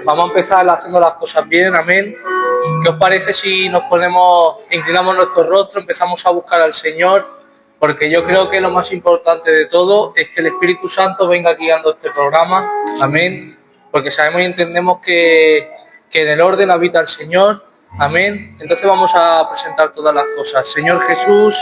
vamos a empezar haciendo las cosas bien, amén. ¿Qué os parece si inclinamos nuestro rostro, empezamos a buscar al Señor? Porque yo creo que lo más importante de todo es que el Espíritu Santo venga guiando este programa, amén. Porque sabemos y entendemos que en el orden habita el Señor, amén. Entonces vamos a presentar todas las cosas. Señor Jesús,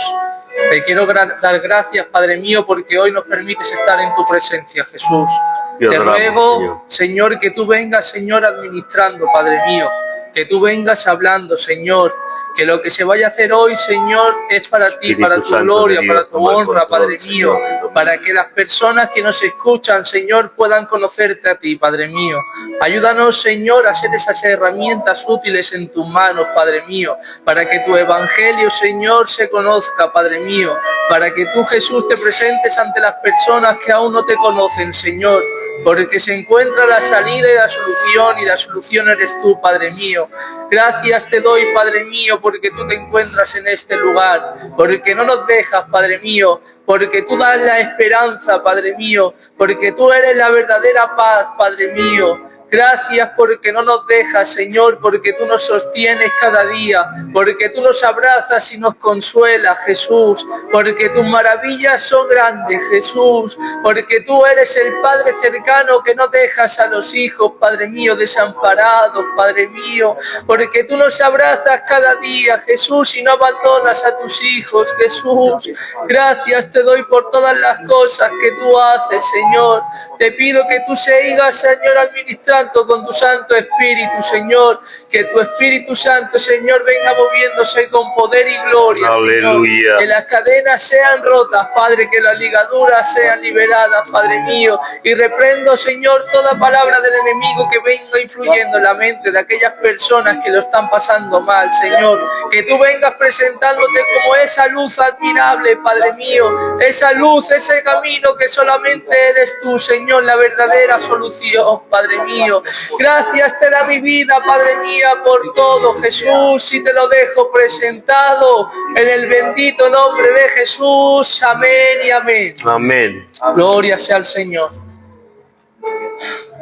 te quiero dar gracias, Padre mío, porque hoy nos permites estar en tu presencia, Jesús. Te ruego, Señor, que tú vengas, Señor, administrando, Padre mío, que tú vengas hablando, Señor, que lo que se vaya a hacer hoy, Señor, es para ti, para tu gloria, para tu honra, Padre mío, para que las personas que nos escuchan, Señor, puedan conocerte a ti, Padre mío. Ayúdanos, Señor, a ser esas herramientas útiles en tus manos, Padre mío, para que tu evangelio, Señor, se conozca, Padre mío, para que tú, Jesús, te presentes ante las personas que aún no te conocen, Señor, porque se encuentra la salida y la solución eres tú, Padre mío. Gracias te doy, Padre mío, porque tú te encuentras en este lugar, porque no nos dejas, Padre mío, porque tú das la esperanza, Padre mío, porque tú eres la verdadera paz, Padre mío. Gracias porque no nos dejas, Señor, porque tú nos sostienes cada día, porque tú nos abrazas y nos consuelas, Jesús, porque tus maravillas son grandes, Jesús, porque tú eres el Padre cercano que no dejas a los hijos, Padre mío, desamparados, Padre mío, porque tú nos abrazas cada día, Jesús, y no abandonas a tus hijos, Jesús. Gracias te doy por todas las cosas que tú haces, Señor. Te pido que tú sigas, Señor, administrando con tu Santo Espíritu, Señor, que tu Espíritu Santo, Señor, venga moviéndose con poder y gloria, Señor, que las cadenas sean rotas, Padre, que las ligaduras sean liberadas, Padre mío, y reprendo, Señor, toda palabra del enemigo que venga influyendo en la mente de aquellas personas que lo están pasando mal, Señor, que tú vengas presentándote como esa luz admirable, Padre mío, esa luz, ese camino que solamente eres tú, Señor, la verdadera solución, Padre mío. Gracias te da mi vida, Padre mía, por todo, Jesús, y te lo dejo presentado en el bendito nombre de Jesús. Amén y amén. Amén. Gloria sea al Señor.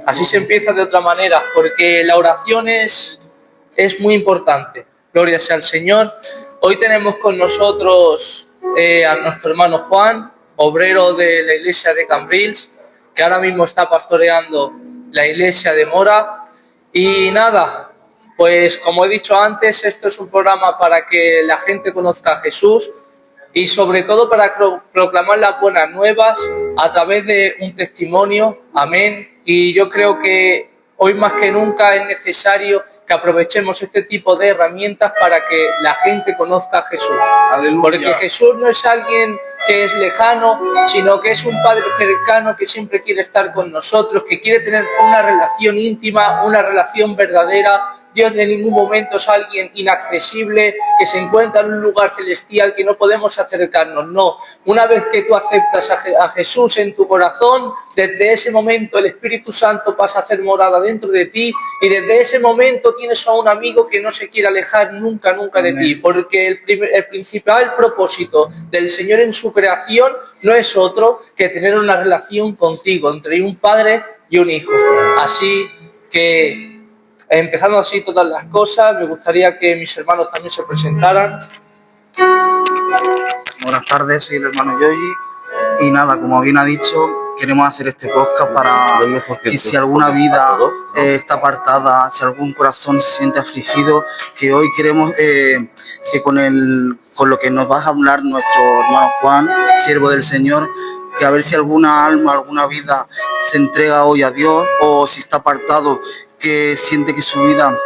Así se empieza de otra manera, porque la oración es muy importante. Gloria sea al Señor. Hoy tenemos con nosotros a nuestro hermano Juan, obrero de la iglesia de Cambrils, que ahora mismo está pastoreando la iglesia de Mora. Y nada, pues como he dicho antes, esto es un programa para que la gente conozca a Jesús y sobre todo para proclamar las buenas nuevas a través de un testimonio, amén. Y yo creo que hoy más que nunca es necesario que aprovechemos este tipo de herramientas para que la gente conozca a Jesús. Aleluya. Porque Jesús no es alguien que es lejano, sino que es un Padre cercano que siempre quiere estar con nosotros, que quiere tener una relación íntima, una relación verdadera. Dios en ningún momento es alguien inaccesible, que se encuentra en un lugar celestial que no podemos acercarnos, no. Una vez que tú aceptas a Jesús en tu corazón, desde ese momento el Espíritu Santo pasa a hacer morada dentro de ti y desde ese momento tienes a un amigo que no se quiere alejar nunca, nunca de ti, porque el principal propósito del Señor en su creación no es otro que tener una relación contigo, entre un padre y un hijo. Así que, empezando así todas las cosas, me gustaría que mis hermanos también se presentaran. Buenas tardes, soy el hermano Yoyi y nada, como bien ha dicho, queremos hacer este podcast para que si alguna vida está apartada, si algún corazón se siente afligido, que hoy queremos que con lo que nos va a hablar nuestro hermano Juan, siervo del Señor, que a ver si alguna alma, alguna vida se entrega hoy a Dios o si está apartado, que siente que su vida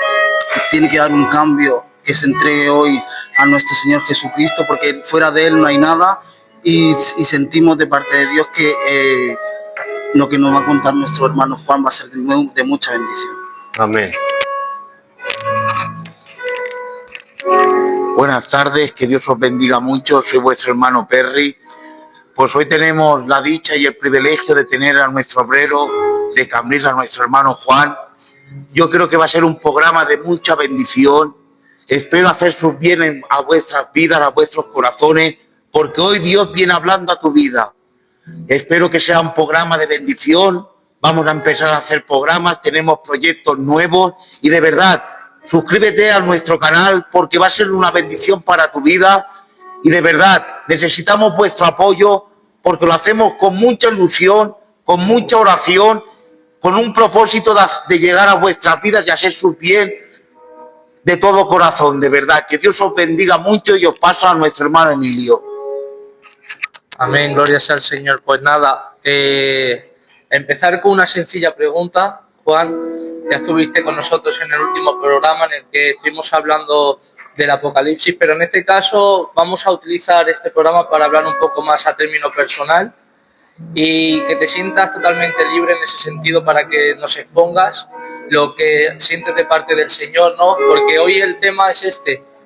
tiene que dar un cambio, que se entregue hoy a nuestro Señor Jesucristo, porque fuera de Él no hay nada y sentimos de parte de Dios que lo que nos va a contar nuestro hermano Juan va a ser de mucha bendición. Amén. Buenas tardes, que Dios os bendiga mucho, soy vuestro hermano Perry. Pues hoy tenemos la dicha y el privilegio de tener a nuestro obrero de Cambrils, a nuestro hermano Juan. Yo creo que va a ser un programa de mucha bendición. Espero hacer su bien a vuestras vidas, a vuestros corazones, porque hoy Dios viene hablando a tu vida. Espero que sea un programa de bendición. vamos a empezar a hacer programas, tenemos proyectos nuevos y de verdad, suscríbete a nuestro canal porque va a ser una bendición para tu vida y de verdad, necesitamos vuestro apoyo porque lo hacemos con mucha ilusión, con mucha oración, con un propósito de llegar a vuestras vidas y hacer su bien de todo corazón, de verdad. Que Dios os bendiga mucho y os paso a nuestro hermano Emilio. Amén, gloria sea al Señor. Pues nada, empezar con una sencilla pregunta. Juan, ya estuviste con nosotros en el último programa en el que estuvimos hablando del Apocalipsis, pero en este caso vamos a utilizar este programa para hablar un poco más a término personal y que te sientas totalmente libre en ese sentido para que nos expongas lo que sientes de parte del Señor, ¿no? Porque hoy el tema es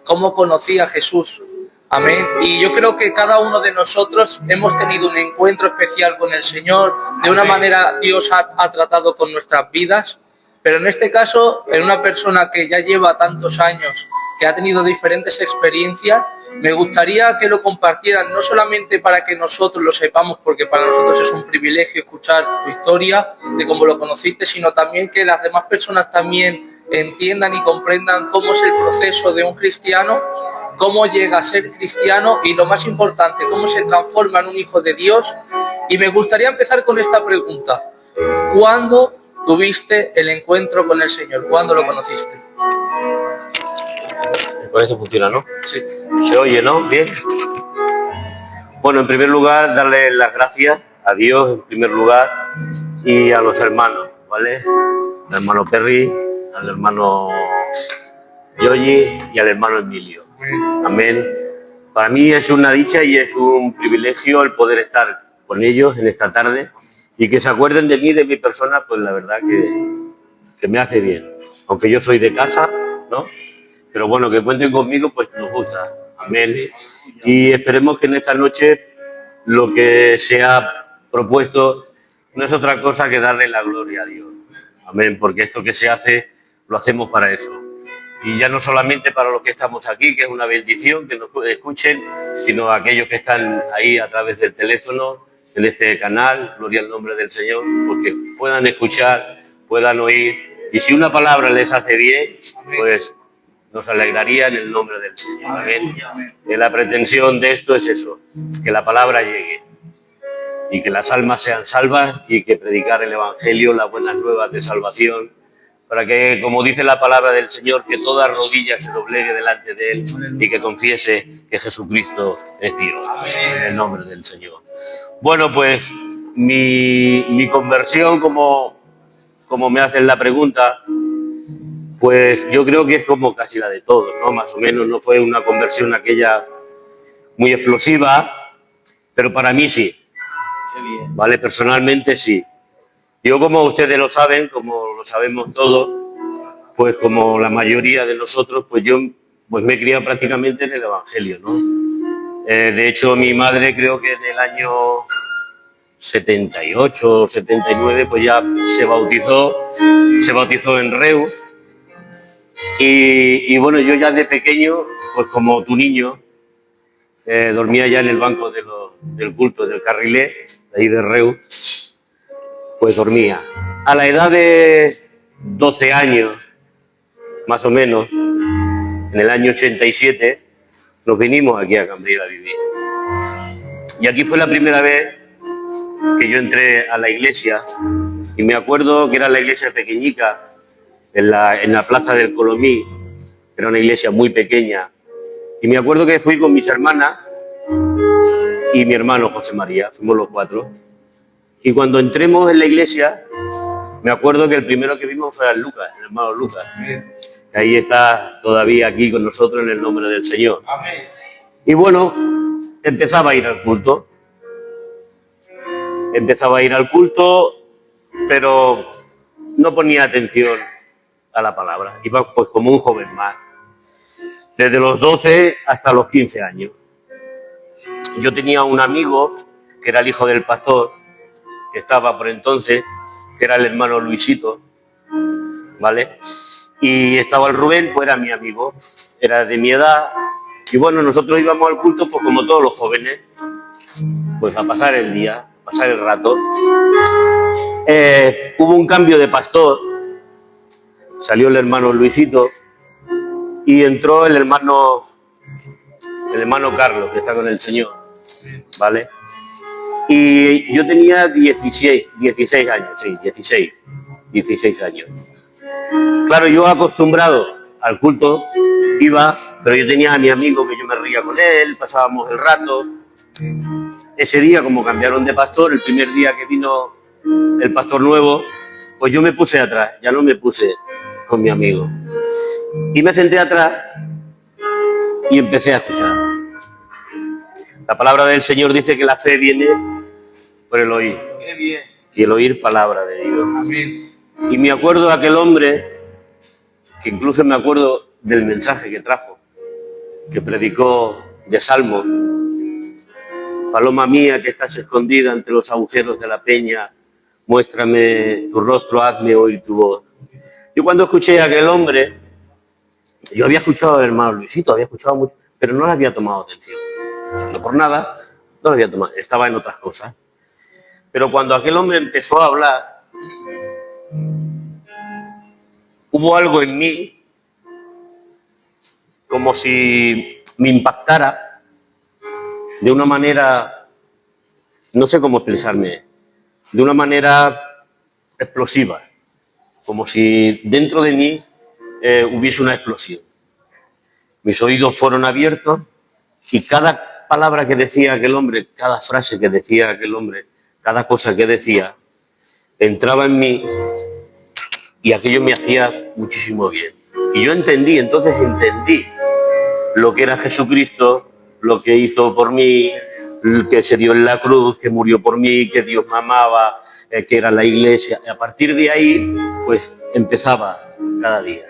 cómo conocí a Jesús. Amén. Y yo creo que cada uno de nosotros hemos tenido un encuentro especial con el Señor. De una manera Dios ha tratado con nuestras vidas, pero en este caso, en una persona que ya lleva tantos años, que ha tenido diferentes experiencias, me gustaría que lo compartieran, no solamente para que nosotros lo sepamos, porque para nosotros es un privilegio escuchar tu historia, de cómo lo conociste, sino también que las demás personas también entiendan y comprendan cómo es el proceso de un cristiano, cómo llega a ser cristiano y lo más importante, cómo se transforma en un hijo de Dios. Y me gustaría empezar con esta pregunta. ¿Cuándo tuviste el encuentro con el Señor? ¿Cuándo lo conociste? Con eso funciona, ¿no? Sí. Se oye, ¿no? Bien. Bueno, en primer lugar, darle las gracias a Dios, en primer lugar, y a los hermanos, ¿vale? Al hermano Perry, al hermano Yoyi y al hermano Emilio. Amén. Para mí es una dicha y es un privilegio el poder estar con ellos en esta tarde y que se acuerden de mí, de mi persona, pues la verdad que me hace bien. Aunque yo soy de casa, ¿no? Pero bueno, que cuenten conmigo, pues nos gusta. Amén. Y esperemos que en esta noche lo que se ha propuesto no es otra cosa que darle la gloria a Dios. Amén. Porque esto que se hace, lo hacemos para eso. Y ya no solamente para los que estamos aquí, que es una bendición que nos escuchen, sino a aquellos que están ahí a través del teléfono, en este canal, gloria al nombre del Señor, porque puedan escuchar, puedan oír. Y si una palabra les hace bien, pues nos alegraría en el nombre del Señor. Amén. La pretensión de esto es eso, que la palabra llegue y que las almas sean salvas y que predicar el Evangelio, las buenas nuevas de salvación, para que, como dice la palabra del Señor, que toda rodilla se doblegue delante de Él y que confiese que Jesucristo es Dios. En el nombre del Señor. Bueno, pues mi conversión, como me hacen la pregunta, pues yo creo que es como casi la de todos, ¿no? Más o menos, no fue una conversión aquella muy explosiva, pero para mí sí. ¿Vale? Personalmente sí. Yo, como ustedes lo saben, como lo sabemos todos, pues como la mayoría de nosotros, pues yo pues me he criado prácticamente en el Evangelio, ¿no? De hecho, mi madre creo que en el año 78 o 79, pues ya se bautizó en Reus. Y bueno, yo ya de pequeño, pues como tu niño, dormía ya en el banco del culto del Carrilé, de ahí de Reus, pues dormía. A la edad de 12 años, más o menos, en el año 87, nos vinimos aquí a Cambril a vivir. Y aquí fue la primera vez que yo entré a la iglesia, y me acuerdo que era la iglesia pequeñica, en la plaza del Colomí, era una iglesia muy pequeña, y me acuerdo que fui con mis hermanas y mi hermano José María, fuimos los 4, y cuando entremos en la iglesia, me acuerdo que el primero que vimos fue a Lucas, el hermano Lucas, que ahí está todavía aquí con nosotros en el nombre del Señor. Amén. Y bueno, empezaba a ir al culto, pero no ponía atención a la palabra, iba pues como un joven más, desde los 12 hasta los 15 años. Yo tenía un amigo que era el hijo del pastor, que estaba por entonces, que era el hermano Luisito, ¿vale? Y estaba el Rubén, pues era mi amigo, era de mi edad, y bueno, nosotros íbamos al culto pues como todos los jóvenes, pues a pasar el día, a pasar el rato. hubo un cambio de pastor, salió el hermano Luisito y entró el hermano Carlos, que está con el Señor, ¿vale? Y yo tenía 16 años, sí, 16 años. Claro, yo acostumbrado al culto iba, pero yo tenía a mi amigo que yo me reía con él, pasábamos el rato. Ese día, como cambiaron de pastor, el primer día que vino el pastor nuevo, pues yo me puse atrás, ya no me puse con mi amigo. Y me senté atrás y empecé a escuchar. La palabra del Señor dice que la fe viene por el oír. Qué bien. Y el oír palabra de Dios. Amén. Y me acuerdo de aquel hombre, que incluso me acuerdo del mensaje que trajo, que predicó de Salmo. Paloma mía que estás escondida entre los agujeros de la peña, muéstrame tu rostro, hazme oír tu voz. Yo cuando escuché a aquel hombre, yo había escuchado al hermano Luisito, había escuchado mucho, pero no le había tomado atención. No por nada, no le había tomado, estaba en otras cosas. Pero cuando aquel hombre empezó a hablar, hubo algo en mí como si me impactara de una manera, no sé cómo expresarme, de una manera explosiva, como si dentro de mí hubiese una explosión. Mis oídos fueron abiertos y cada palabra que decía aquel hombre, cada frase que decía aquel hombre, cada cosa que decía, entraba en mí y aquello me hacía muchísimo bien. Y yo entonces entendí lo que era Jesucristo, lo que hizo por mí, que se dio en la cruz, que murió por mí, que Dios me amaba, que era la iglesia. Y a partir de ahí, pues empezaba cada día.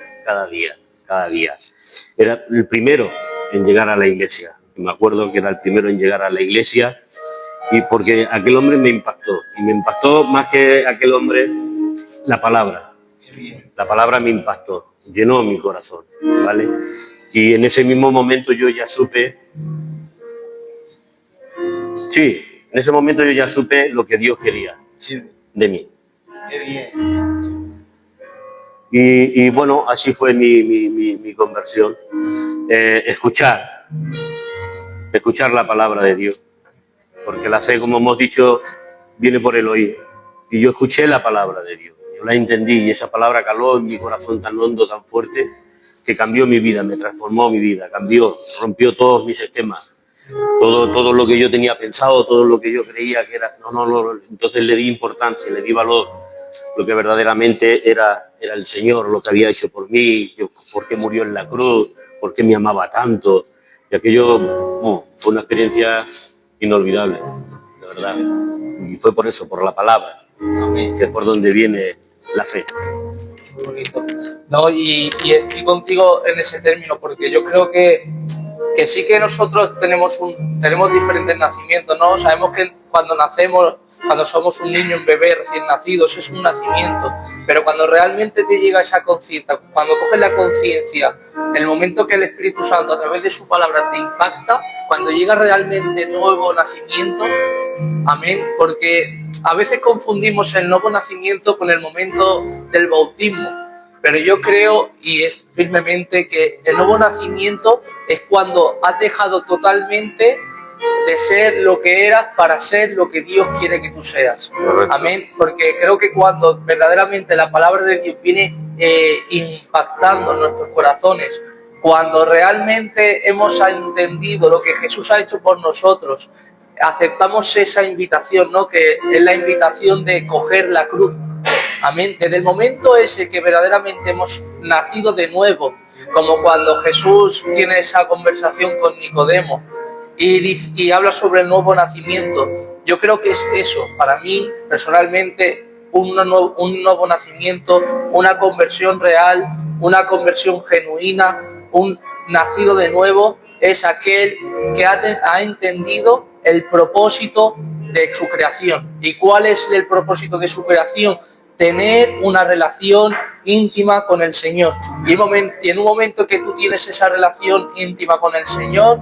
Era el primero en llegar a la iglesia. Me acuerdo que era el primero en llegar a la iglesia y porque aquel hombre me impactó. Y me impactó más que aquel hombre la palabra. La palabra me impactó, llenó mi corazón, ¿vale? Y en ese mismo momento yo ya supe, lo que Dios quería de mí. Qué bien. Y bueno, así fue mi conversión. Escuchar la palabra de Dios. Porque la fe, como hemos dicho, viene por el oír. Y yo escuché la palabra de Dios. Yo la entendí y esa palabra caló en mi corazón tan hondo, tan fuerte, que cambió mi vida, me transformó mi vida, rompió todos mis esquemas. Todo lo que yo tenía pensado, todo lo que yo creía que era... No. Entonces le di importancia, le di valor. Lo que verdaderamente era el Señor, lo que había hecho por mí, por qué murió en la cruz, por qué me amaba tanto. Y aquello fue una experiencia inolvidable, de verdad. Y fue por eso, por la palabra, que es por donde viene la fe. Muy bonito. No, y estoy contigo en ese término, porque yo creo que sí que nosotros tenemos diferentes nacimientos, ¿no? Sabemos que cuando nacemos, cuando somos un niño, un bebé recién nacido, eso es un nacimiento, pero cuando realmente te llega esa conciencia, cuando coges la conciencia, el momento que el Espíritu Santo a través de su palabra te impacta, cuando llega realmente nuevo nacimiento, amén, porque a veces confundimos el nuevo nacimiento con el momento del bautismo, pero yo creo y es firmemente que el nuevo nacimiento es cuando has dejado totalmente de ser lo que eras para ser lo que Dios quiere que tú seas. Correcto. Amén, porque creo que cuando verdaderamente la palabra de Dios viene impactando en nuestros corazones, cuando realmente hemos entendido lo que Jesús ha hecho por nosotros, aceptamos esa invitación, ¿no? Que es la invitación de coger la cruz. Amén. Desde el momento ese que verdaderamente hemos nacido de nuevo, como cuando Jesús tiene esa conversación con Nicodemo y habla sobre el nuevo nacimiento, yo creo que es eso, para mí personalmente, un nuevo nacimiento, una conversión real, una conversión genuina, un nacido de nuevo, es aquel que ha entendido el propósito de su creación. ¿Y cuál es el propósito de su creación? Tener una relación íntima con el Señor. Y en un momento que tú tienes esa relación íntima con el Señor,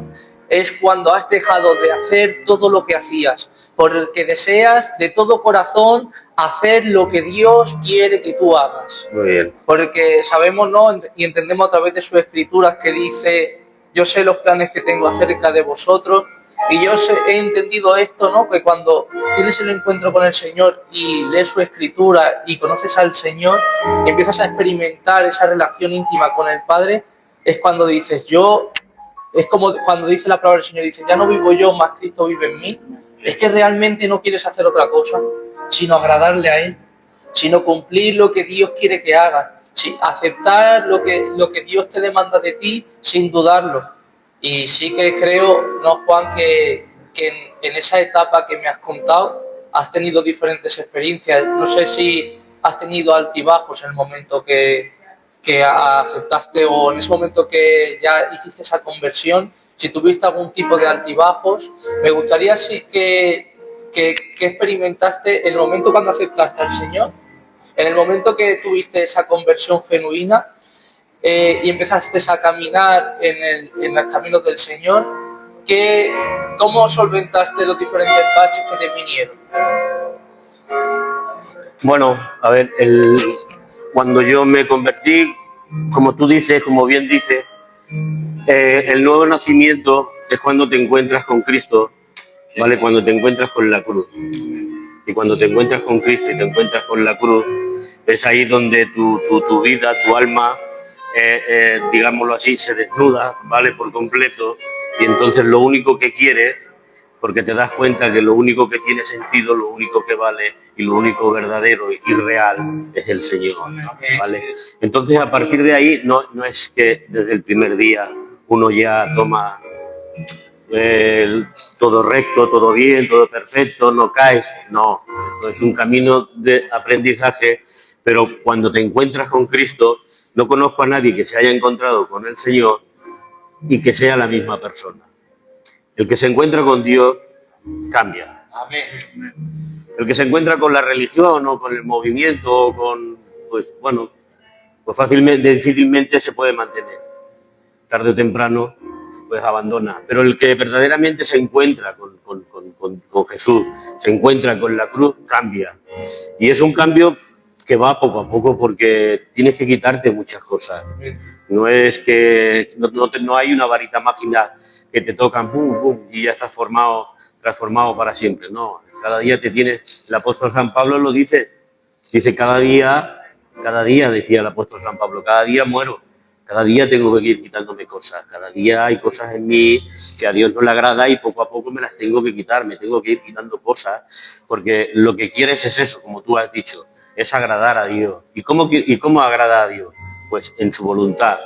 es cuando has dejado de hacer todo lo que hacías, porque deseas de todo corazón hacer lo que Dios quiere que tú hagas. Muy bien. Porque sabemos, ¿no? Y entendemos a través de sus escrituras que dice, yo sé los planes que tengo acerca de vosotros, y he entendido esto, ¿no? Que cuando tienes el encuentro con el Señor y lees su escritura y conoces al Señor, y empiezas a experimentar esa relación íntima con el Padre, es cuando dices, es como cuando dice la palabra del Señor, dice, ya no vivo yo, más Cristo vive en mí. Es que realmente no quieres hacer otra cosa, sino agradarle a Él, sino cumplir lo que Dios quiere que hagas, aceptar lo que Dios te demanda de ti sin dudarlo. Y sí que creo, ¿no, Juan, que en esa etapa que me has contado has tenido diferentes experiencias? No sé si has tenido altibajos en el momento que aceptaste o en ese momento que ya hiciste esa conversión, si tuviste algún tipo de altibajos. Me gustaría que experimentaste en el momento cuando aceptaste al Señor, en el momento que tuviste esa conversión genuina, y empezaste a caminar en los caminos del Señor, ¿cómo solventaste los diferentes baches que te vinieron? Bueno, a ver, cuando yo me convertí, como tú dices, como bien dices, el nuevo nacimiento es cuando te encuentras con Cristo, ¿vale? Cuando te encuentras con la cruz. Y cuando te encuentras con Cristo y te encuentras con la cruz, es ahí donde tu vida, tu alma, digámoslo así, se desnuda, ¿vale? Por completo. Y entonces lo único que quieres, porque te das cuenta que lo único que tiene sentido, lo único que vale y lo único verdadero y real es el Señor, ¿vale? Entonces a partir de ahí no es que desde el primer día uno ya toma todo recto, todo bien, todo perfecto, no caes, no, esto es un camino de aprendizaje, pero cuando te encuentras con Cristo, no conozco a nadie que se haya encontrado con el Señor y que sea la misma persona. El que se encuentra con Dios cambia. El que se encuentra con la religión o con el movimiento o con, pues bueno, pues difícilmente se puede mantener. Tarde o temprano, pues abandona. Pero el que verdaderamente se encuentra con Jesús, se encuentra con la cruz, cambia. Y es un cambio que va poco a poco porque tienes que quitarte muchas cosas. No es que no hay una varita mágica que te tocan, pum, pum, y ya estás transformado para siempre. No, cada día te tienes, el apóstol San Pablo lo dice cada día, decía el apóstol San Pablo, cada día muero, cada día tengo que ir quitándome cosas, cada día hay cosas en mí que a Dios no le agrada y poco a poco me las tengo que quitar, me tengo que ir quitando cosas, porque lo que quieres es eso, como tú has dicho, es agradar a Dios. ¿Y cómo agrada a Dios? Pues en su voluntad.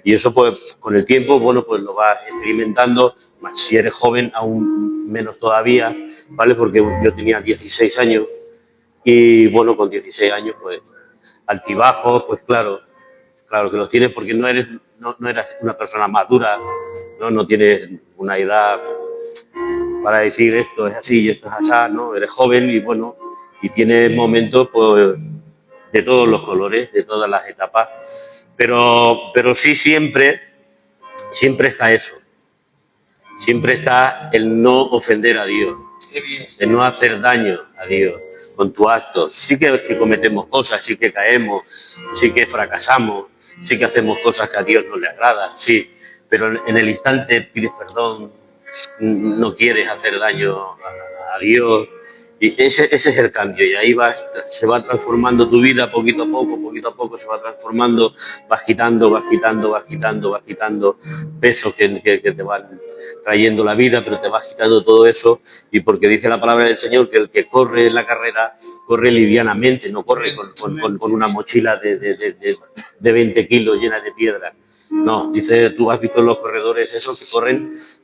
Y eso pues con el tiempo, bueno, pues lo vas experimentando, si eres joven aún menos todavía, ¿vale? Porque yo tenía 16 años y bueno, con 16 años pues altibajos, pues claro que los tienes porque no eres una persona madura, no tienes una edad para decir esto es así y esto es así, ¿no? Eres joven y bueno, y tienes momentos pues de todos los colores, de todas las etapas, pero sí siempre está eso, siempre está el no ofender a Dios, el no hacer daño a Dios con tus actos. Sí que cometemos cosas, sí que caemos, sí que fracasamos, sí que hacemos cosas que a Dios no le agrada, sí, pero en el instante pides perdón, no quieres hacer daño a Dios. Y ese es el cambio, y ahí se va transformando tu vida poquito a poco se va transformando, vas quitando pesos que te van trayendo la vida, pero te vas quitando todo eso, y porque dice la palabra del Señor que el que corre la carrera, corre livianamente, no corre con una mochila de 20 kilos llena de piedra. No, dice, tú has visto los corredores esos que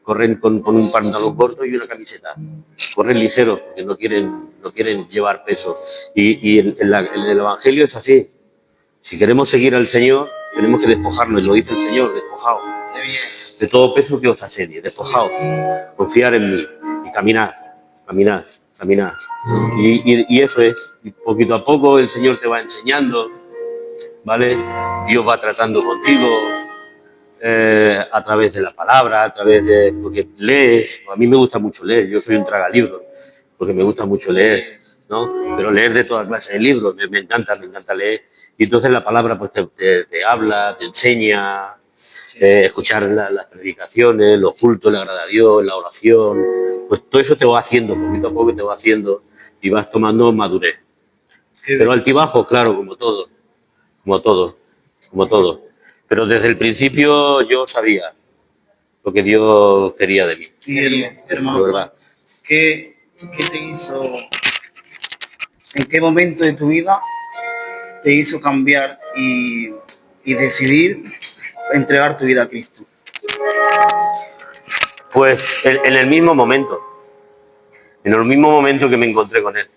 corren con un pantalón corto y una camiseta. Corren ligeros porque no quieren llevar peso. Y en el Evangelio es así. Si queremos seguir al Señor, tenemos que despojarnos, lo dice el Señor, despojaos. De todo peso que os asedie, despojaos. Confiar en mí y caminar. Y eso es, y poquito a poco el Señor te va enseñando, ¿vale? Dios va tratando contigo. a través de la palabra, a través de... porque lees, a mí me gusta mucho leer, yo soy un tragalibros, porque me gusta mucho leer, ¿no? Pero leer de toda clase de libros, me encanta leer. Y entonces la palabra pues te habla, te enseña, escuchar las predicaciones, los cultos, le agrada a Dios, la oración, pues todo eso te va haciendo, poquito a poco te va haciendo y vas tomando madurez. Pero altibajos, claro, como todo. Pero desde el principio yo sabía lo que Dios quería de mí. Y hermano, verdad. ¿qué te hizo, en qué momento de tu vida te hizo cambiar y decidir entregar tu vida a Cristo? Pues en el mismo momento que me encontré con Él.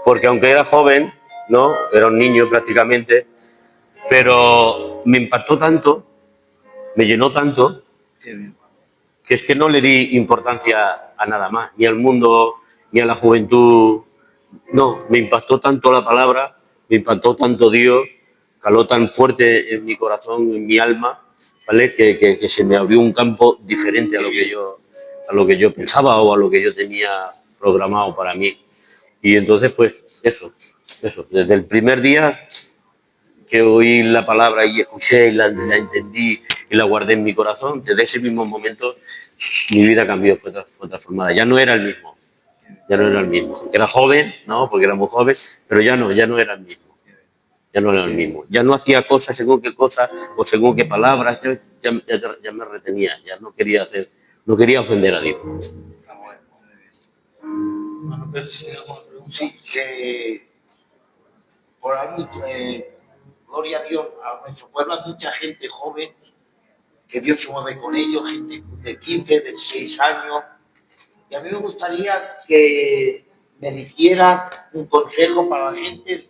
Porque aunque era joven, ¿no? Era un niño prácticamente, pero me impactó tanto, me llenó tanto, que es que no le di importancia a nada más, ni al mundo, ni a la juventud. No, me impactó tanto la palabra, me impactó tanto Dios, caló tan fuerte en mi corazón, en mi alma, ¿vale? Que se me abrió un campo diferente a lo que yo pensaba o a lo que yo tenía programado para mí. Y entonces, pues, eso, desde el primer día que oí la palabra y escuché y la entendí y la guardé en mi corazón, desde ese mismo momento mi vida cambió, fue transformada. Ya no era el mismo. Aunque era joven, ¿no? Porque era muy joven, pero ya no era el mismo. Ya no hacía cosas según qué cosas o según qué palabras, ya me retenía, ya no quería ofender a Dios. Bueno, pues, sí, Sí, por ahí, gloria a Dios, a nuestro pueblo hay mucha gente joven, que Dios se mueve con ellos, gente de 15, de 16 años. Y a mí me gustaría que me dijeran un consejo para la gente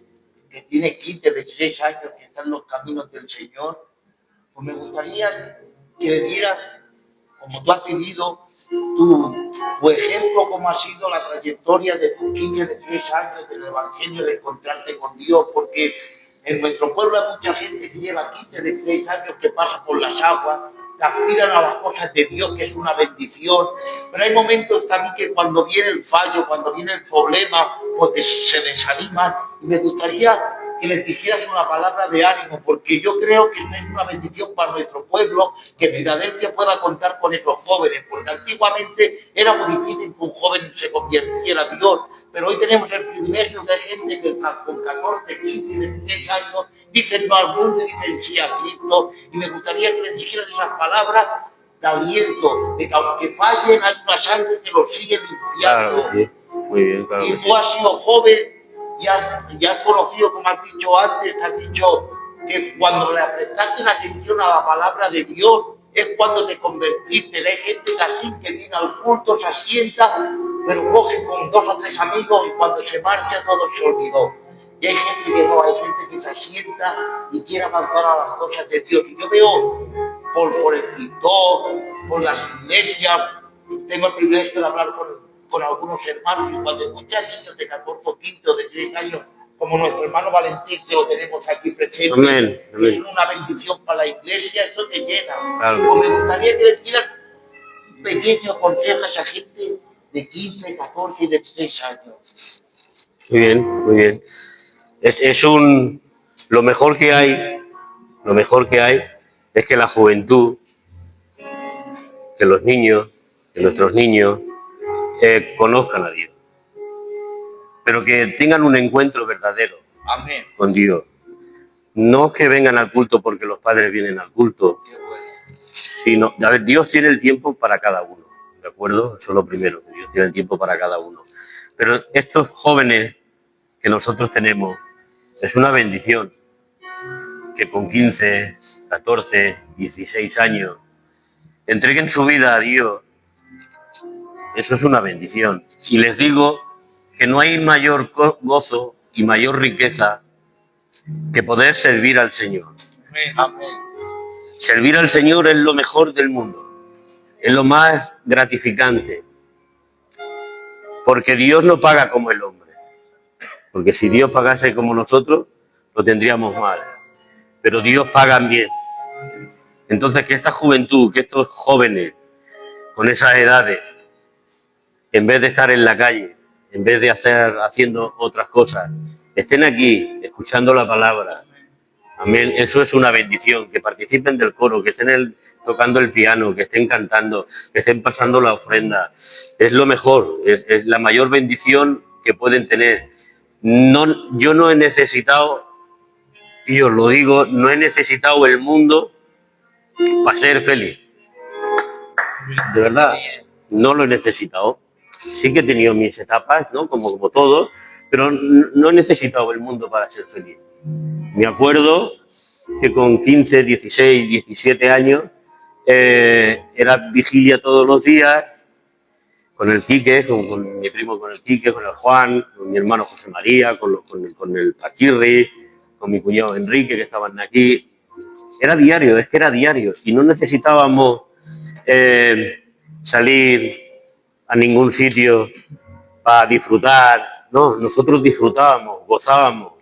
que tiene 15, 16 años, que está en los caminos del Señor. Pues me gustaría que le dieras, como tú has vivido, tu ejemplo, cómo ha sido la trayectoria de tus 15, 16 años del Evangelio, de encontrarte con Dios, porque en nuestro pueblo hay mucha gente que lleva 15, 16 años, que pasa por las aguas, que aspiran a las cosas de Dios, que es una bendición, pero hay momentos también que cuando viene el fallo, cuando viene el problema, pues se desaniman, y me gustaría que les dijeras una palabra de ánimo, porque yo creo que es una bendición para nuestro pueblo que Filadelfia pueda contar con esos jóvenes, porque antiguamente era muy difícil que un joven se convirtiera a Dios, pero hoy tenemos el privilegio de gente que con 14, 15, 16 años dicen no al mundo y dicen sí a Cristo, y me gustaría que les dijeran esas palabras de aliento, de que aunque fallen hay una sangre que los sigue limpiando. Claro, sí. Muy bien, claro. Y tú has sido joven y has conocido, como has dicho antes, has dicho que cuando le prestaste atención a la palabra de Dios es cuando te convertiste. Hay gente que así, que viene al culto, se asienta, pero coge con 2 o 3 amigos y cuando se marcha todo se olvidó. Y hay gente que no, hay gente que se asienta y quiere avanzar a las cosas de Dios. Y yo veo por el TikTok, por las iglesias, tengo el privilegio de hablar con algunos hermanos, y cuando escuchan niños de 14 o 15 o de 13 años, como nuestro hermano Valentín, que lo tenemos aquí presente, Amén. es una bendición para la iglesia, esto te llena. Claro. Pues me gustaría que les dieran un pequeño consejo a esa gente de 15, 14 y 16 años. Muy bien. Lo mejor que hay es que la juventud, que los niños, que nuestros niños, conozcan a Dios, pero que tengan un encuentro verdadero Amén. con Dios. No que vengan al culto porque los padres vienen al culto, sino, a ver, Dios tiene el tiempo para cada uno, ¿de acuerdo? Eso es lo primero, Dios tiene el tiempo para cada uno. Pero estos jóvenes que nosotros tenemos, es una bendición que con 15, 14, 16 años entreguen su vida a Dios. Eso es una bendición. Y les digo que no hay mayor gozo y mayor riqueza que poder servir al Señor. Amén. Servir al Señor es lo mejor del mundo. Es lo más gratificante. Porque Dios no paga como el hombre. Porque si Dios pagase como nosotros, lo tendríamos mal. Pero Dios paga bien. Entonces, que esta juventud, que estos jóvenes con esas edades, en vez de estar en la calle, en vez de haciendo otras cosas, estén aquí escuchando la palabra. Amén. Eso es una bendición. Que participen del coro, que estén tocando el piano, que estén cantando, que estén pasando la ofrenda. Es lo mejor, es la mayor bendición que pueden tener. No, yo no he necesitado, y os lo digo, no he necesitado el mundo para ser feliz. De verdad, no lo he necesitado. Sí que he tenido mis etapas, ¿no? Como todo, pero no he necesitado el mundo para ser feliz. Me acuerdo que con 15, 16, 17 años era vigilia todos los días con el Quique, con mi primo, con el Quique, con el Juan, con mi hermano José María, con el Paquirri, con mi cuñado Enrique, que estaban aquí. Era diario, es que era diario. Y no necesitábamos salir a ningún sitio para disfrutar. No, nosotros disfrutábamos, gozábamos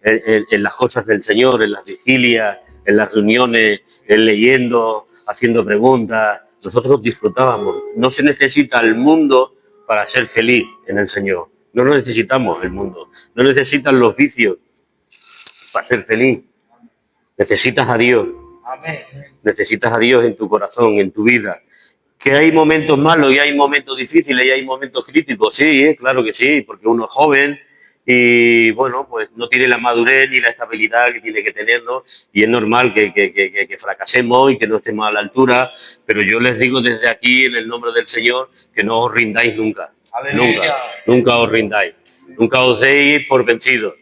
en las cosas del Señor, en las vigilias, en las reuniones, en leyendo, haciendo preguntas. Nosotros disfrutábamos. No se necesita el mundo para ser feliz en el Señor. No necesitamos el mundo. No necesitan los vicios para ser feliz. Necesitas a Dios. Amén. Necesitas a Dios en tu corazón, en tu vida. Que hay momentos malos y hay momentos difíciles y hay momentos críticos, sí, claro que sí, porque uno es joven y, bueno, pues no tiene la madurez ni la estabilidad que tiene que tenerlo y es normal que fracasemos y que no estemos a la altura, pero yo les digo desde aquí, en el nombre del Señor, que no os rindáis nunca. Nunca, nunca os rindáis. Nunca os deis por vencidos.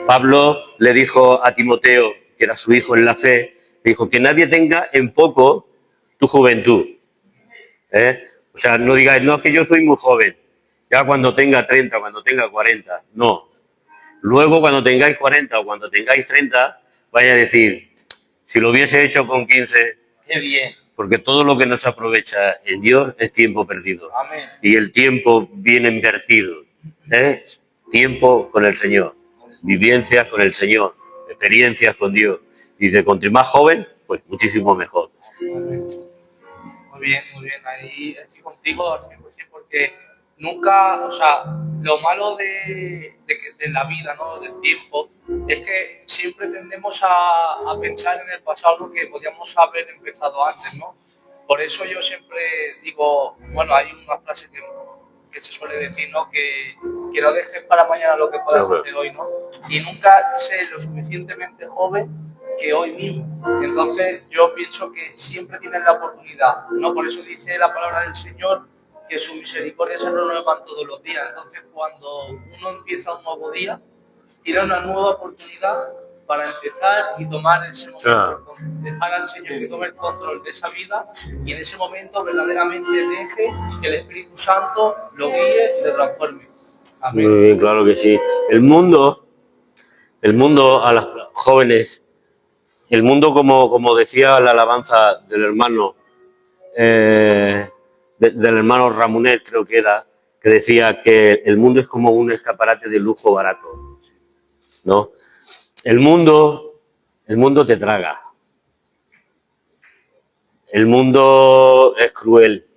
Pablo le dijo a Timoteo, que era su hijo en la fe, dijo que nadie tenga en poco tu juventud. O sea, no digáis, no, es que yo soy muy joven, ya cuando tenga 30, cuando tenga 40, no. Luego cuando tengáis 40 o cuando tengáis 30, vaya a decir, si lo hubiese hecho con 15, qué bien. Porque todo lo que no se aprovecha en Dios es tiempo perdido. Amén. Y el tiempo bien invertido. Tiempo con el Señor, vivencias con el Señor, experiencias con Dios. Y de cuanto más joven, pues muchísimo mejor. Muy bien, ahí estoy contigo al 100%, porque nunca, o sea, lo malo de la vida, ¿no?, del tiempo, es que siempre tendemos a pensar en el pasado lo que podíamos haber empezado antes, ¿no? Por eso yo siempre digo, bueno, hay una frase que se suele decir, ¿no?, que no dejes para mañana lo que puedas hacer hoy, ¿no? Y nunca sé lo suficientemente joven que hoy mismo. Entonces yo pienso que siempre tienes la oportunidad, ¿no? Por eso dice la palabra del Señor que su misericordia se renuevan todos los días. Entonces cuando uno empieza un nuevo día, tiene una nueva oportunidad para empezar y tomar ese momento, dejar al Señor que tome el control de esa vida y en ese momento verdaderamente deje que el Espíritu Santo lo guíe y lo transforme. Amén. Muy bien, claro que sí. El mundo a las jóvenes, el mundo, como decía la alabanza del hermano, del hermano Ramonet, creo que era, que decía que el mundo es como un escaparate de lujo barato, ¿no? El mundo te traga. El mundo es cruel.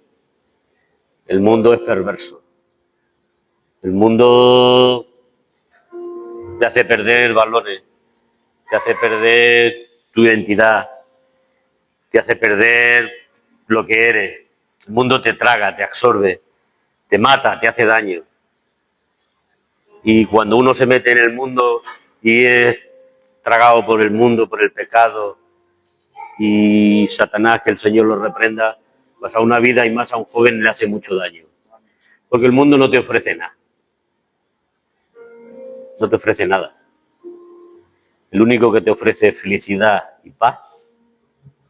El mundo es perverso. El mundo te hace perder valores, te hace perder tu identidad, te hace perder lo que eres. El mundo te traga, te absorbe, te mata, te hace daño. Y cuando uno se mete en el mundo y es tragado por el mundo, por el pecado, y Satanás, que el Señor lo reprenda, pues a una vida y más a un joven le hace mucho daño. Porque el mundo no te ofrece nada. No te ofrece nada. El único que te ofrece felicidad y paz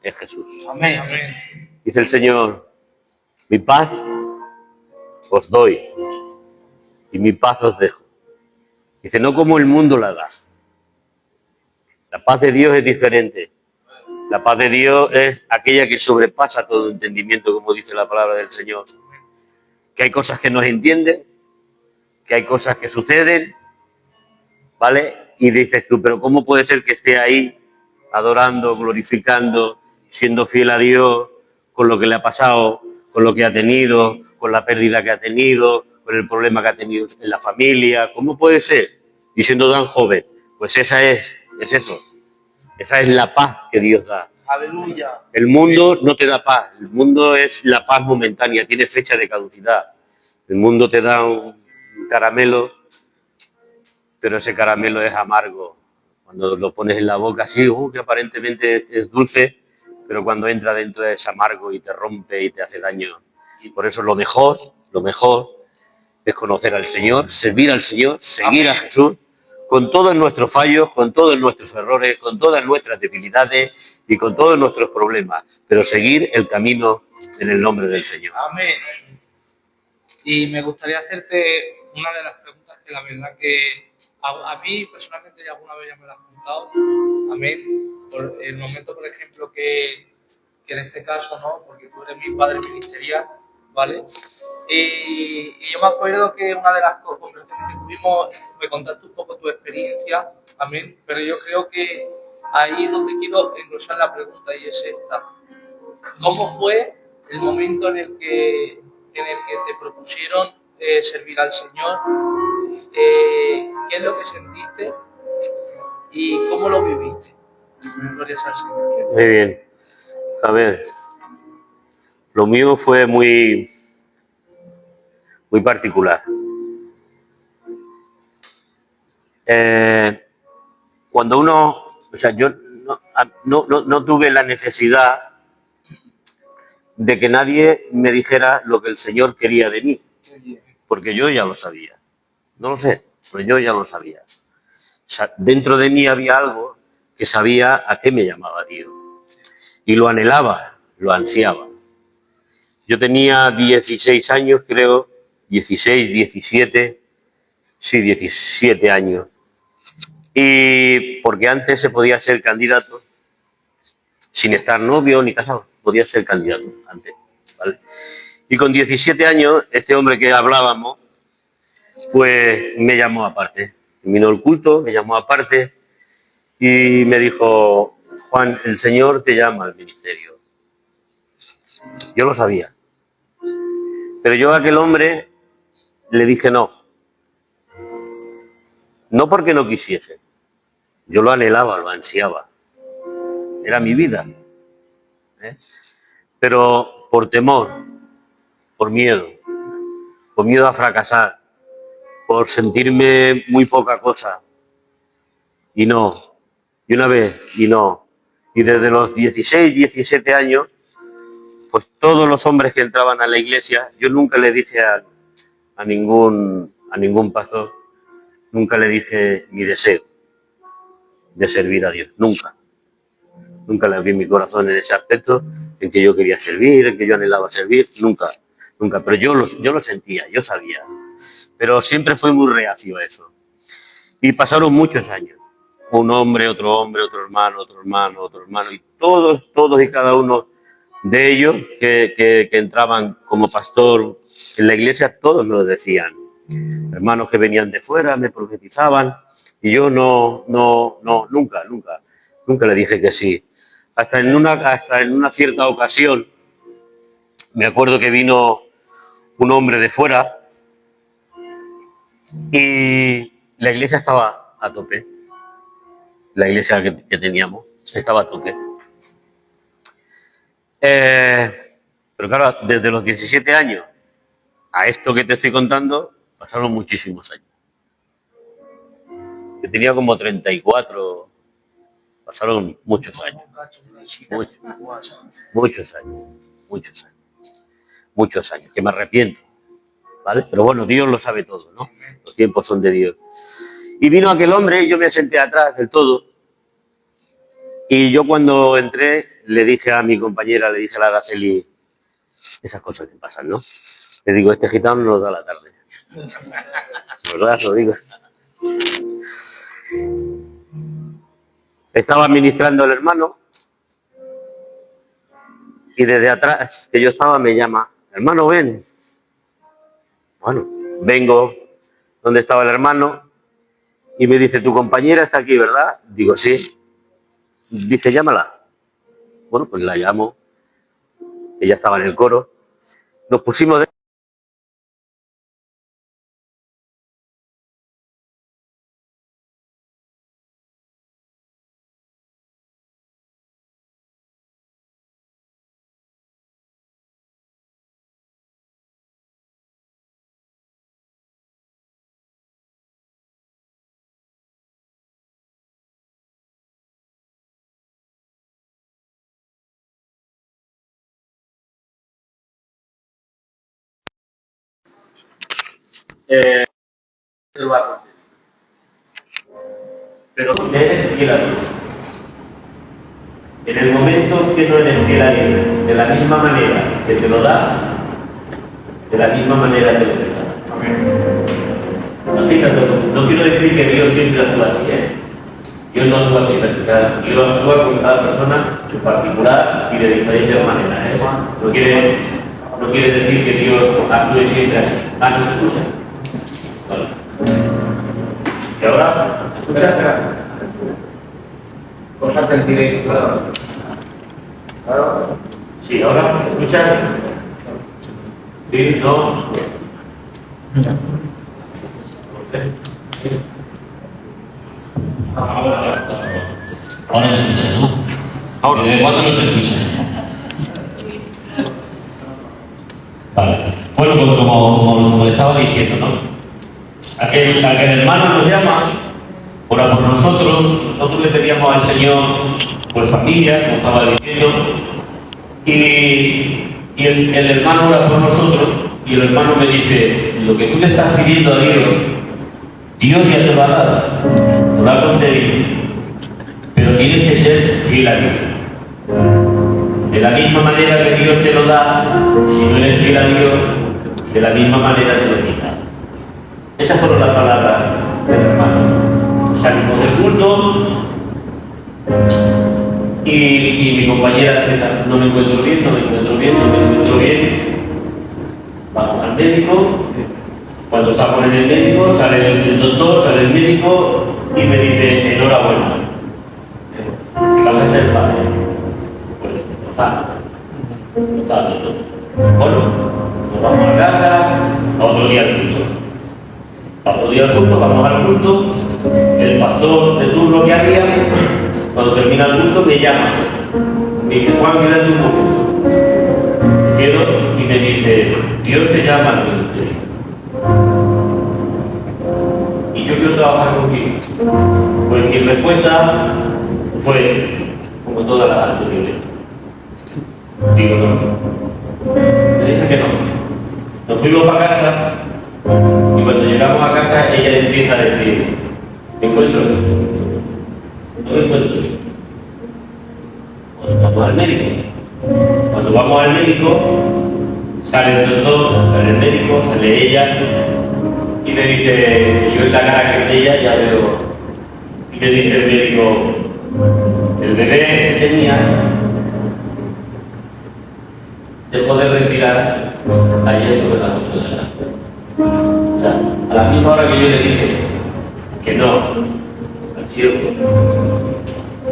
es Jesús. Amén, amén. Dice el Señor, mi paz os doy y mi paz os dejo. Dice, no como el mundo la da. La paz de Dios es diferente. La paz de Dios es aquella que sobrepasa todo entendimiento, como dice la palabra del Señor. Que hay cosas que no se entienden, que hay cosas que suceden, ¿vale? Y dices tú, pero ¿cómo puede ser que esté ahí adorando, glorificando siendo fiel a Dios con lo que le ha pasado, con lo que ha tenido, con la pérdida que ha tenido, con el problema que ha tenido en la familia. ¿Cómo puede ser? Y siendo tan joven. Pues esa es eso. Esa es la paz que Dios da. Aleluya. El mundo no te da paz. El mundo es la paz momentánea, tiene fecha de caducidad. El mundo te da un caramelo, pero ese caramelo es amargo. Cuando lo pones en la boca, sí, que aparentemente es dulce, pero cuando entra dentro es amargo y te rompe y te hace daño. Y por eso lo mejor es conocer al Señor, servir al Señor, seguir a Jesús, con todos nuestros fallos, con todos nuestros errores, con todas nuestras debilidades y con todos nuestros problemas, pero seguir el camino en el nombre del Señor. Amén. Y me gustaría hacerte una de las preguntas que la verdad que a mí personalmente ya alguna vez ya me la has contado. Amén. Por el momento, por ejemplo, que en este caso, ¿no? Porque tú eres mi padre ministerial, ¿vale? Y yo me acuerdo que una de las conversaciones que tuvimos, me contaste un poco tu experiencia, amén, pero yo creo que ahí es donde quiero engrosar la pregunta y es esta. ¿Cómo fue el momento en el que te propusieron servir al Señor? ¿Qué es lo que sentiste y cómo lo viviste? Gloria al Señor. Muy bien. A ver, lo mío fue muy particular. Cuando uno, o sea, yo no tuve la necesidad de que nadie me dijera lo que el Señor quería de mí, porque yo ya lo sabía. No lo sé, pero yo ya lo sabía. O sea, dentro de mí había algo que sabía a qué me llamaba Dios. Y lo anhelaba, lo ansiaba. Yo tenía 16 años, creo, 16, 17, sí, 17 años. Y porque antes se podía ser candidato, sin estar novio ni casado, podía ser candidato antes, ¿vale? Y con 17 años, este hombre que hablábamos, pues me llamó aparte. Vino el culto, me llamó aparte y me dijo: Juan, el Señor te llama al ministerio. Yo lo sabía. Pero yo a aquel hombre le dije no. No porque no quisiese. Yo lo anhelaba, lo ansiaba. Era mi vida. Pero por temor, por miedo a fracasar, por sentirme muy poca cosa. Y no. Y una vez, y no. Y desde los 16, 17 años, pues todos los hombres que entraban a la iglesia, yo nunca le dije a ningún pastor, nunca le dije mi deseo de servir a Dios, nunca. Nunca le abrí mi corazón en ese aspecto, en que yo quería servir, en que yo anhelaba servir, nunca. Pero yo lo sentía, yo sabía. Pero siempre fui muy reacio a eso. Y pasaron muchos años. Un hombre, otro hermano, otro hermano, y todos y cada uno de ellos que entraban como pastor en la iglesia, todos me lo decían. Hermanos que venían de fuera, me profetizaban, y yo nunca le dije que sí. Hasta en una cierta ocasión, me acuerdo que vino un hombre de fuera y la iglesia estaba a tope. La iglesia que teníamos estaba a tope. Pero claro, desde los 17 años a esto que te estoy contando, pasaron muchísimos años. Yo tenía como 34, pasaron muchos años. Muchos años, que me arrepiento, ¿vale? Pero bueno, Dios lo sabe todo, ¿no? Los tiempos son de Dios. Y vino aquel hombre y yo me senté atrás del todo. Y yo cuando entré le dije a mi compañera, le dije a la Araceli, esas cosas que pasan, ¿no? Le digo, este gitano nos da la tarde. ¿Verdad? Lo digo. Estaba ministrando el hermano y desde atrás, que yo estaba, me llama, hermano, ven. Bueno, vengo donde estaba el hermano y me dice, tu compañera está aquí, ¿verdad? Digo, sí. Dice, llámala. bueno, pues la llamo, ella estaba en el coro, nos pusimos de... Pero eres fiel a Dios. En el momento que no eres fiel a Dios, de la misma manera que te lo da, de la misma manera te lo da. Así que no quiero decir que Dios siempre actúa así, ¿eh? Dios no actúa siempre así, Dios actúa con cada persona en su particular y de diferentes maneras, ¿eh? No quiere decir que Dios actúe siempre así. ¿No se escucha? Vale. ¿Y ahora? ¿Escucha? Cójate el directo. Claro. Sí, ahora, ¿escucha? Sí, no. Ahora se escucha, ¿no? Ahora. ¿Desde cuándo no se escucha? Vale. Bueno, pues como le estaba diciendo, ¿no? Aquel hermano nos llama, ora por nosotros le pedíamos al Señor por familia, como estaba diciendo, y el hermano ora por nosotros, y el hermano me dice, lo que tú le estás pidiendo a Dios ya te lo ha dado, te lo ha concedido, pero tienes que ser fiel a Dios. De la misma manera que Dios te lo da, si no eres fiel a Dios, de la misma manera te lo quita. Esas fueron las palabras del hermano. Salimos del culto y mi compañera empieza, no me encuentro bien. Vamos al médico. Cuando estamos en el médico, sale el doctor, sale el médico y me dice, enhorabuena, vas a ser padre. Pues no está, bueno, nos vamos a casa, a otro día al culto. Vamos al culto, el pastor de turno que había, cuando termina el culto me llama, me dice, Juan, quédate un momento. Quedo y me dice, Dios te llama al ministerio. Y yo quiero trabajar contigo. Pues mi respuesta fue, como todas las anteriores, digo no. Me dice que no. Nos fuimos para casa. Y cuando llegamos a casa, ella empieza a decir, me encuentro bien. No me encuentro bien. Cuando vamos al médico. Cuando vamos al médico, sale el doctor, sale el médico, sale ella, y me dice, yo en la cara que de ella ya veo, y me dice el médico, el bebé que tenía dejó de respirar ayer sobre las 8 de la noche. O sea, a la misma hora que yo le dije que no al siervo,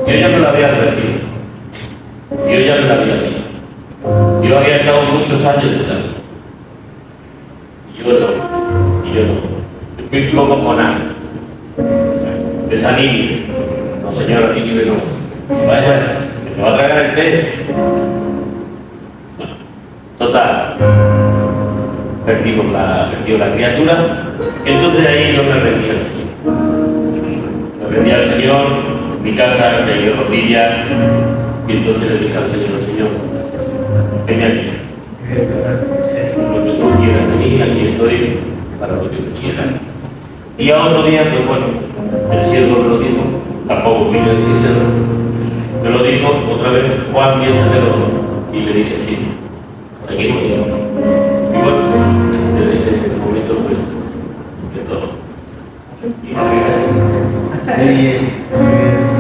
yo ya me lo había advertido, yo ya me lo había dicho, yo había estado muchos años detrás, y yo no, fui un poco cojonado, desanime, no señora, ni que no, vaya, me va a tragar el té. Bueno, total. Perdió la criatura, entonces ahí yo me rendí al Señor. Me rendí al Señor, en mi casa, me di rodillas, y entonces le dije al Señor, venme aquí. Lo que tú quieras venir, aquí estoy para lo que tú quieras. Y a otro día, pues bueno, el siervo me lo dijo, tampoco fui yo a decírselo, me lo dijo otra vez, Juan, piénsatelo, y le dije, sí, aquí voy. Y bueno, desde ese momento pues de todo.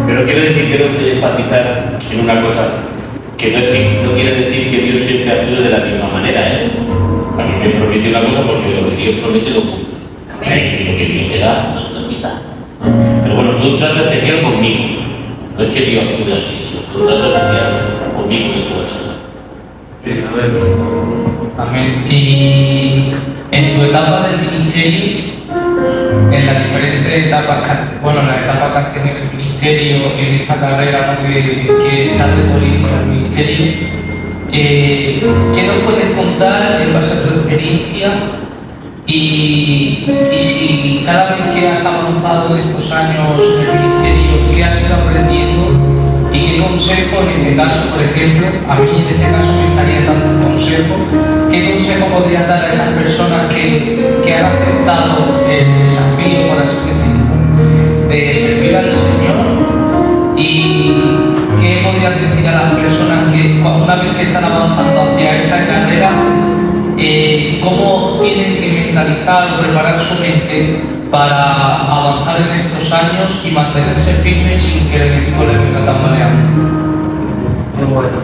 Pero quiero decir, quiero enfatizar en una cosa, que no quiere decir que Dios siempre actúe de la misma manera, ¿eh? A mí me promete una cosa porque lo que Dios promete lo cumple. Lo que Dios te da, no te quita. Pero bueno, tú tratas especial conmigo. No es que Dios actúe así, sino que lo tanto especial conmigo y tu persona. Amén. Y en tu etapa del ministerio, en las diferentes etapas, bueno, la etapa que has tenido en el ministerio, en esta carrera que estás recorriendo en el ministerio, ¿qué nos puedes contar en base a tu experiencia? Y si cada vez que has avanzado en estos años en el ministerio, ¿qué has ido aprendiendo? ¿Y qué consejo, en este caso, por ejemplo, a mí en este caso me estaría dando un consejo? ¿Qué consejo podrías dar a esas personas que han aceptado el desafío, por así decirlo, de servir al Señor? ¿Y qué podrías decir a las personas que una vez que están avanzando hacia esa carrera, cómo tienen que mentalizar o preparar su mente para avanzar en estos años y mantenerse firmes sin que el enemigo les venga tambaleando? Muy bueno.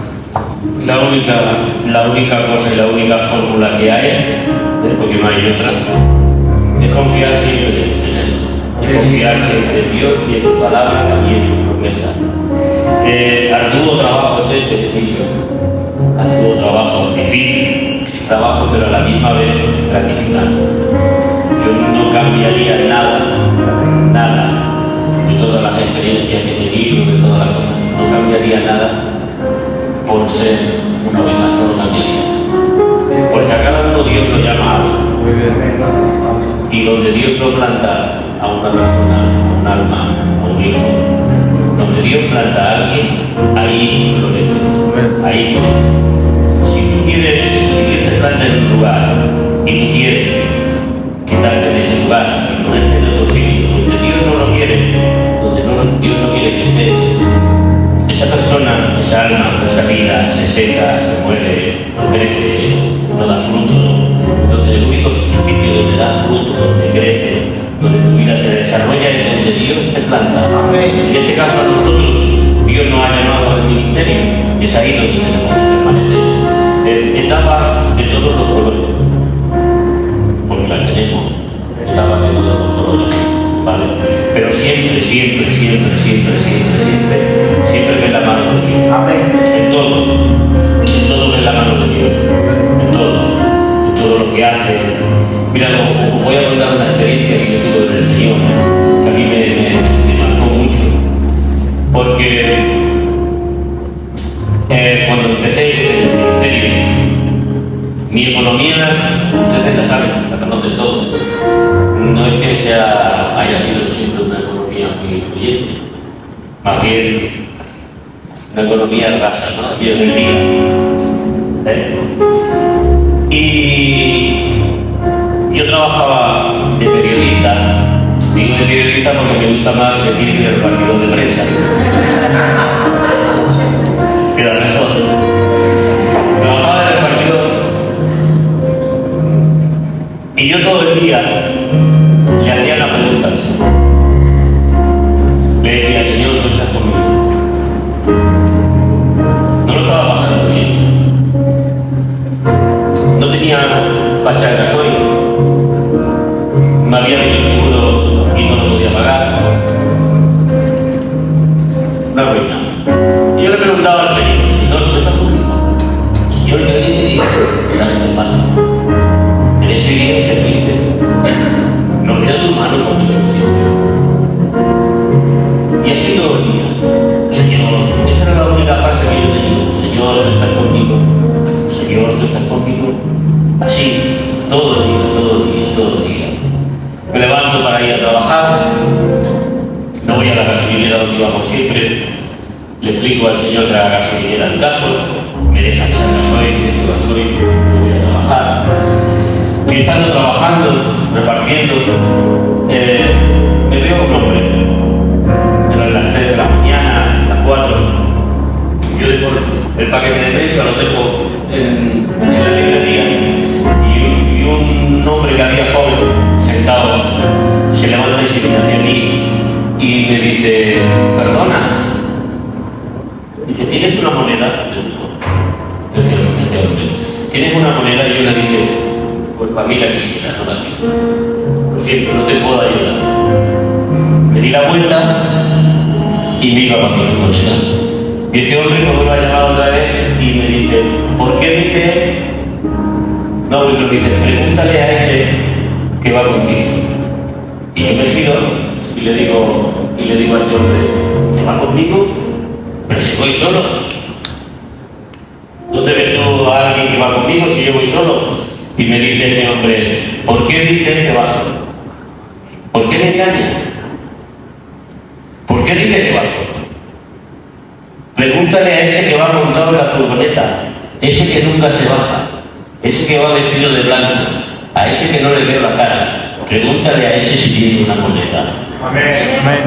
La única cosa y la única fórmula que hay, porque no hay otra, es confiar siempre en Jesús. Es confiar siempre en Dios y en su palabra y en su promesa. Arduo trabajo es este, niño. Arduo trabajo, difícil trabajo, pero a la misma vez gratificante. Yo no cambiaría nada de todas las experiencias que he tenido, de todas las cosas. No cambiaría nada por ser una oveja, no lo cambiaría. Porque a cada uno Dios lo llama a algo. Y donde Dios lo planta a una persona, a un alma, a un hijo, donde Dios planta a alguien, ahí florece. Ahí florece. Si Dios te planta en un lugar y tú quieres quitarte de ese lugar y ponerte en otro sitio donde Dios no lo quiere, donde Dios no quiere que estés, esa persona, esa alma, esa vida se seca, se muere, no crece, no da fruto. Donde el único sitio donde da fruto, donde crece, donde tu vida se desarrolla es donde Dios te planta. En este caso a nosotros, Dios nos ha llamado al ministerio, es ahí donde tenemos que permanecer. Etapas de todos los colores, porque las tenemos, etapas de todos los colores, ¿vale? Pero siempre ven la mano de Dios. En todo ven la mano de Dios, en todo lo que hace. Mira, os voy a contar una experiencia que yo tuve con el Señor, que a mí me marcó mucho, porque cuando empecé en el ministerio, mi economía, ustedes la saben, la conocen todos, no es que haya sido siempre una economía muy influyente, más bien una economía rasa, ¿no? Bien del día. Y yo trabajaba de periodista, digo de periodista porque me gusta más decir que de repartidor de prensa. Queda mejor. Trabajaba de repartidor y yo todo el día le hacía una pregunta. Le decía, Señor, ¿no estás conmigo? No lo estaba pasando bien. No tenía para echar gasoil. Me había venido seguro y no lo podía pagar. Una ruina. Y yo le preguntaba al Señor, ¿no estás conmigo? Señor, yo decidí darme el paso. En ese día servirte. No queda tu mano conmigo siempre. Y así todo el día. Señor, esa era la única frase que yo tenía. Señor, ¿no estás conmigo? Señor, ¿no estás conmigo? Así, todo el día. Me levanto para ir a trabajar. No voy a la gasolinera donde íbamos siempre. Le explico al Señor que la gasolinera en caso. Me deja echar gasoil, voy a trabajar. Y estando trabajando, repartiendo, me veo un hombre. Eran las 3 de la mañana, las 4. Yo dejo el paquete de prensa, lo dejo en la librería. Y un hombre que había joven sentado se levanta y se viene hacia mí y me dice, perdona. Dice, ¿tienes una moneda? ¿Tienes una moneda? Y yo le dije, pues para mí la quisiera, no la tengo. Lo siento, no te puedo ayudar. Me di la vuelta y me iba para mi furgoneta. Y ese hombre me vuelve a llamar otra vez y me dice, ¿por qué dice? No, me dice, pregúntale a ese que va contigo. Y yo me giro y le digo a este hombre, ¿que va conmigo? Pero si voy solo. ¿Dónde ves tú a alguien que va conmigo si yo voy solo? Y me dice este hombre, ¿por qué dices que va solo? ¿Por qué me engaña? ¿Por qué dice que va solo? Pregúntale a ese que va montado en la furgoneta, ese que nunca se baja, ese que va vestido de blanco, a ese que no le veo la cara. Pregúntale a ese si tiene una moneda. Amén. Amén.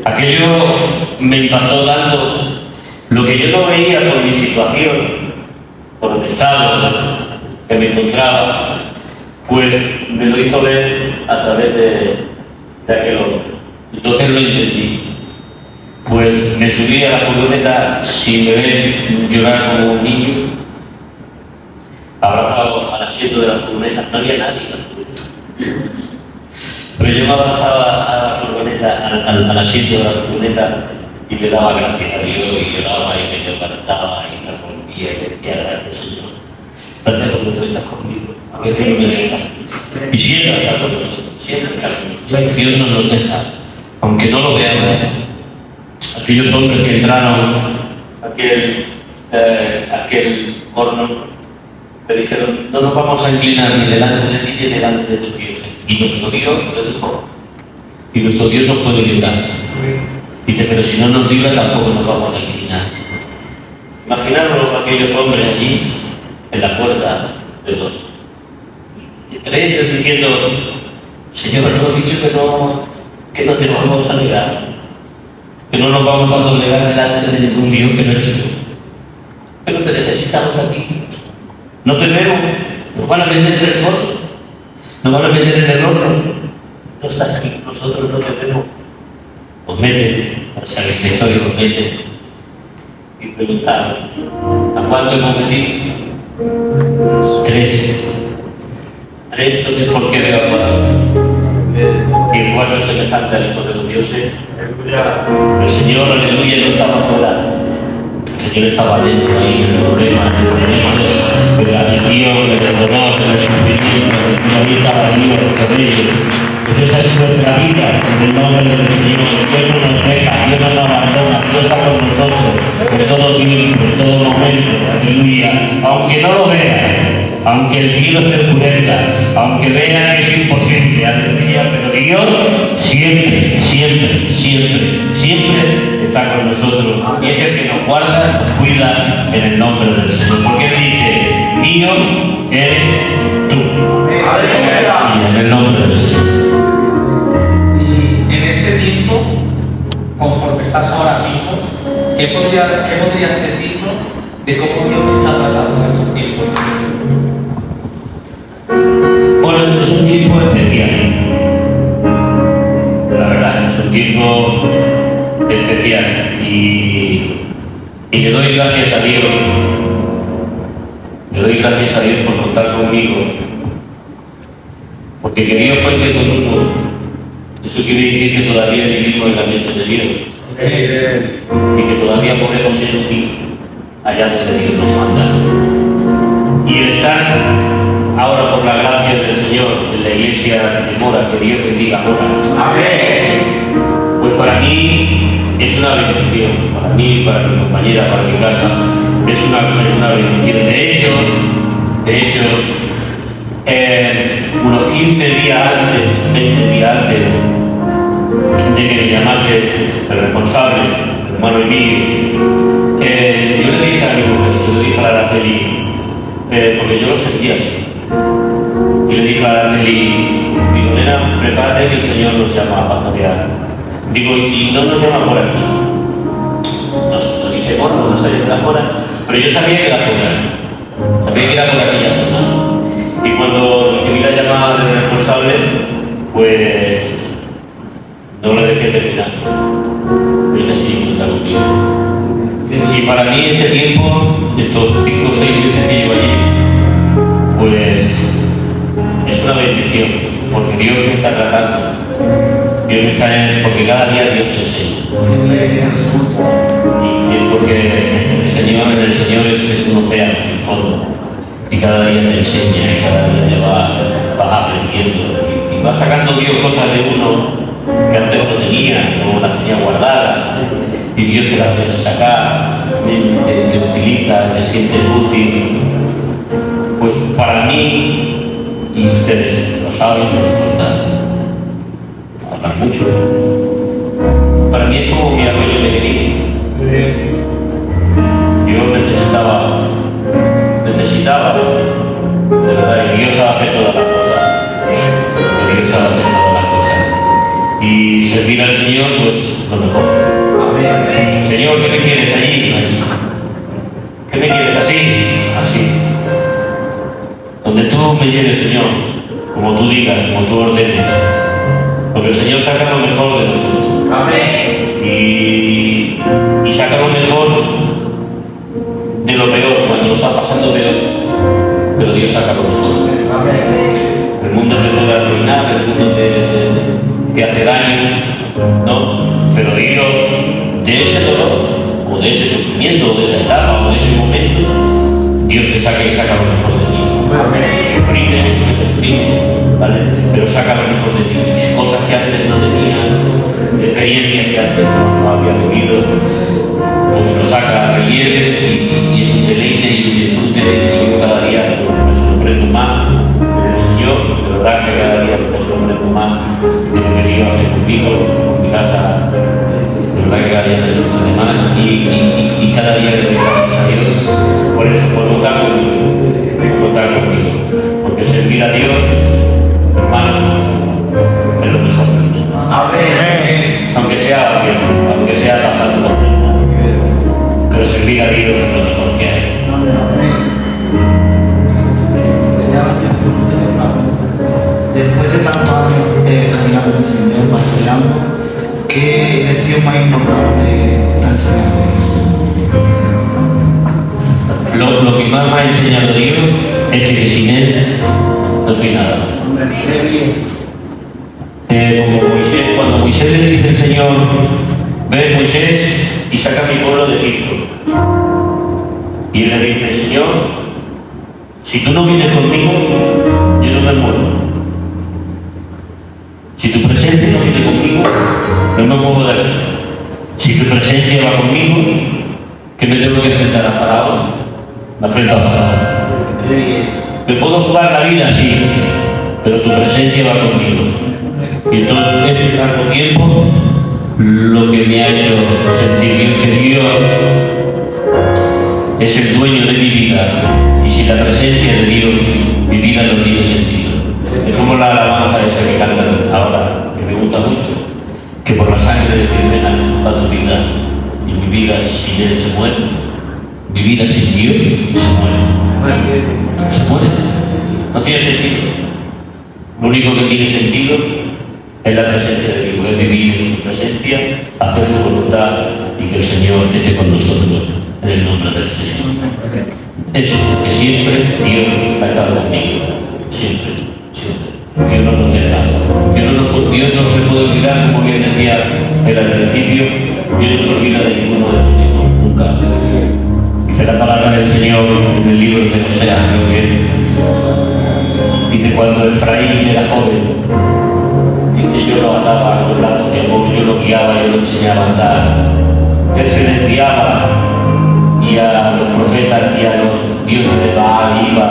Aquello me impactó tanto. Lo que yo no veía por mi situación, por el estado que me encontraba, pues me lo hizo ver a través de aquel hombre. Entonces lo entendí. Pues me subí a la furgoneta sin beber, llorar como un niño, abrazado al asiento de la furgoneta. No había nadie en la furgoneta. Pero yo me abrazaba a la furgoneta, al asiento de la furgoneta, y le daba gracias a Dios, y lloraba, y me levantaba, y me rompía, y le decía, gracias Señor. Gracias porque tú estás conmigo, porque tú no me dejas. Y siempre está con nosotros, siempre está con nosotros. Dios no nos deja, aunque no lo veamos. Aquellos hombres que entraron aquel horno, le dijeron, no nos vamos a inclinar ni delante de ti ni delante de tu Dios. Y nuestro Dios lo dijo, y nuestro Dios nos puede librar. Dice, pero si no nos libra tampoco nos vamos a inclinar. Imaginaros aquellos hombres allí, en la puerta del horno. Entre ellos diciendo, Señor, nos hemos dicho que no te vamos a negar, que no nos vamos a doblegar delante de ningún Dios que no eres tú. Pero te necesitamos aquí. No te vemos, nos van a meter en el foso, nos van a meter en el horno. No estás aquí con nosotros, no te vemos. Os meten, para saber que soy, os meten. Y preguntaron, ¿a cuánto hemos metido? 3. Entonces, ¿por qué veo a 4? Y el 4 es semejante al Hijo de los Dioses. El Señor, aleluya, no estaba fuera. El Señor estaba dentro ahí, en el problema, en el momento de la aflicción, del dolor, del sufrimiento, de la vida viva con ellos. Pues esa es nuestra vida, en el nombre del Señor. Dios no nos deja, Dios no nos abandona, Dios está con nosotros, en todo tiempo, en todo momento, aleluya. Aunque no lo vean, aunque el cielo se oscurezca, aunque vean que es imposible, aleluya, pero Dios siempre, siempre, siempre, siempre está con nosotros. Y es el que nos guarda, nos cuida en el nombre del Señor. Porque Él dice, mío eres tú. Y en el nombre del Señor. Y en este tiempo, conforme estás ahora mismo, ¿qué podrías decirnos de cómo Dios te está tratando en estos tiempos? Bueno, es un tiempo especial. La verdad, es un tiempo especial. Y le doy gracias a Dios. Le doy gracias a Dios por contar conmigo. Porque que Dios cuente con uno, eso quiere decir que todavía vivimos en la mente de Dios. Y que todavía podemos sentir allá donde Dios nos manda. Y el estar ahora por la gracia del Señor en la iglesia de Mora, que Dios bendiga Mora. Amén. Pues para mí es una bendición, para mí, para mi compañera, para mi casa, es una bendición. De hecho, unos 15 días antes, 20 días antes de que me llamase el responsable, el hermano Emilio, yo le dije a mi mujer, yo le dije a Araceli, porque yo lo sentía así, y le dije a Araceli, digo, nena, prepárate que el Señor nos llama a pastorear. Digo, y no nos llama por aquí. Nos dice, bueno, nos sale de la zona, pero yo sabía que era fuera, sabía que era por aquella zona. Y cuando recibí la llamada del responsable, pues no lo dejé terminar. Dije, sí, está contigo. Y para mí este tiempo, estos 5 o 6 meses que llevo allí, pues es una bendición, porque Dios me está tratando. Dios está en, porque cada día Dios te enseña. Y porque en el Señor es un océano sin fondo. Y cada día te enseña, y cada día te vas aprendiendo. Y vas sacando Dios cosas de uno que antes no tenía, o las tenía guardadas. Y Dios te las hace sacar, te utiliza, te siente útil. Pues para mí, y ustedes lo saben, no les falta hablar mucho. Para mí es como mi abuelo de querido. Yo necesitaba, de verdad, y Dios hace todas las cosas. Dios hace todas las cosas. Y servir al Señor, pues lo mejor. Señor, ¿qué me quieres allí? Allí. ¿Qué me quieres así? Así. Donde tú me lleves, Señor, como tú digas, como tú ordenes. Porque el Señor saca lo mejor de nosotros. Amén. Y saca lo mejor de lo peor, cuando lo está pasando peor. Pero Dios saca lo mejor. Amén. El mundo te puede arruinar, el mundo te hace daño, ¿no? Pero Dios, de ese dolor, o de ese sufrimiento, o de esa etapa, o de ese momento, Dios te saca y saca lo mejor de ti. Exprime, ¿vale? Pero saca lo mejor de ti. Cosas que antes no tenías, experiencias que antes no había vivido, pues lo saca a relieve y deleite y disfrute de ello cada día. Me sorprendo más en el Señor, de verdad que cada día me sorprendo más de lo que Dios hace conmigo, con mi casa. De verdad que cada día me sorprende más y cada día le doy gracias a Dios. Por eso, por contar conmigo. Porque servir a Dios, hermanos, es lo mejor. Amén. Aunque sea pasando, pero servir a Dios es lo mejor que hay. Después de tantos años caminando en el Señor, pastoreando, ¿qué lección más importante está enseñando? Lo que más me ha enseñado Dios es que sin Él no soy nada. Como Moisés, cuando Moisés le dice al Señor, ve Moisés y saca a mi pueblo de Egipto. Y él le dice, Señor, si tú no vienes conmigo, yo no me muevo. Si tu presencia no viene conmigo, no me muevo de aquí. Si tu presencia va conmigo, ¿qué me tengo que enfrentar a Faraón? Me enfrento a Faraón. Me puedo jugar la vida, sí, pero tu presencia va conmigo. Y entonces, este largo tiempo, lo que me ha hecho sentir bien que Dios es el dueño de mi vida. Y sin la presencia de Dios, mi vida no tiene sentido. Es como la alabanza esa que cantan ahora, que me gusta mucho, que por la sangre de mi vena va tu vida. Y mi vida sin Él se muere. Mi vida sin Dios se muere. Se muere. No tiene sentido. Lo único que tiene sentido es la presencia de Dios, es vivir en su presencia, hacer su voluntad y que el Señor esté con nosotros en el nombre del Señor. Eso, que siempre Dios ha estado conmigo. Siempre, siempre. Dios no nos deja. Dios no se puede olvidar, como bien decía él al principio, Dios no se olvida de ninguno de sus hijos, nunca. Dice la palabra del Señor en el libro de Oseas, creo que dice, cuando Efraín era joven, dice, yo lo ataba con brazos de amor, yo lo guiaba, yo lo enseñaba a andar. Él se le enviaba y a los profetas y a los dioses de Baal iba,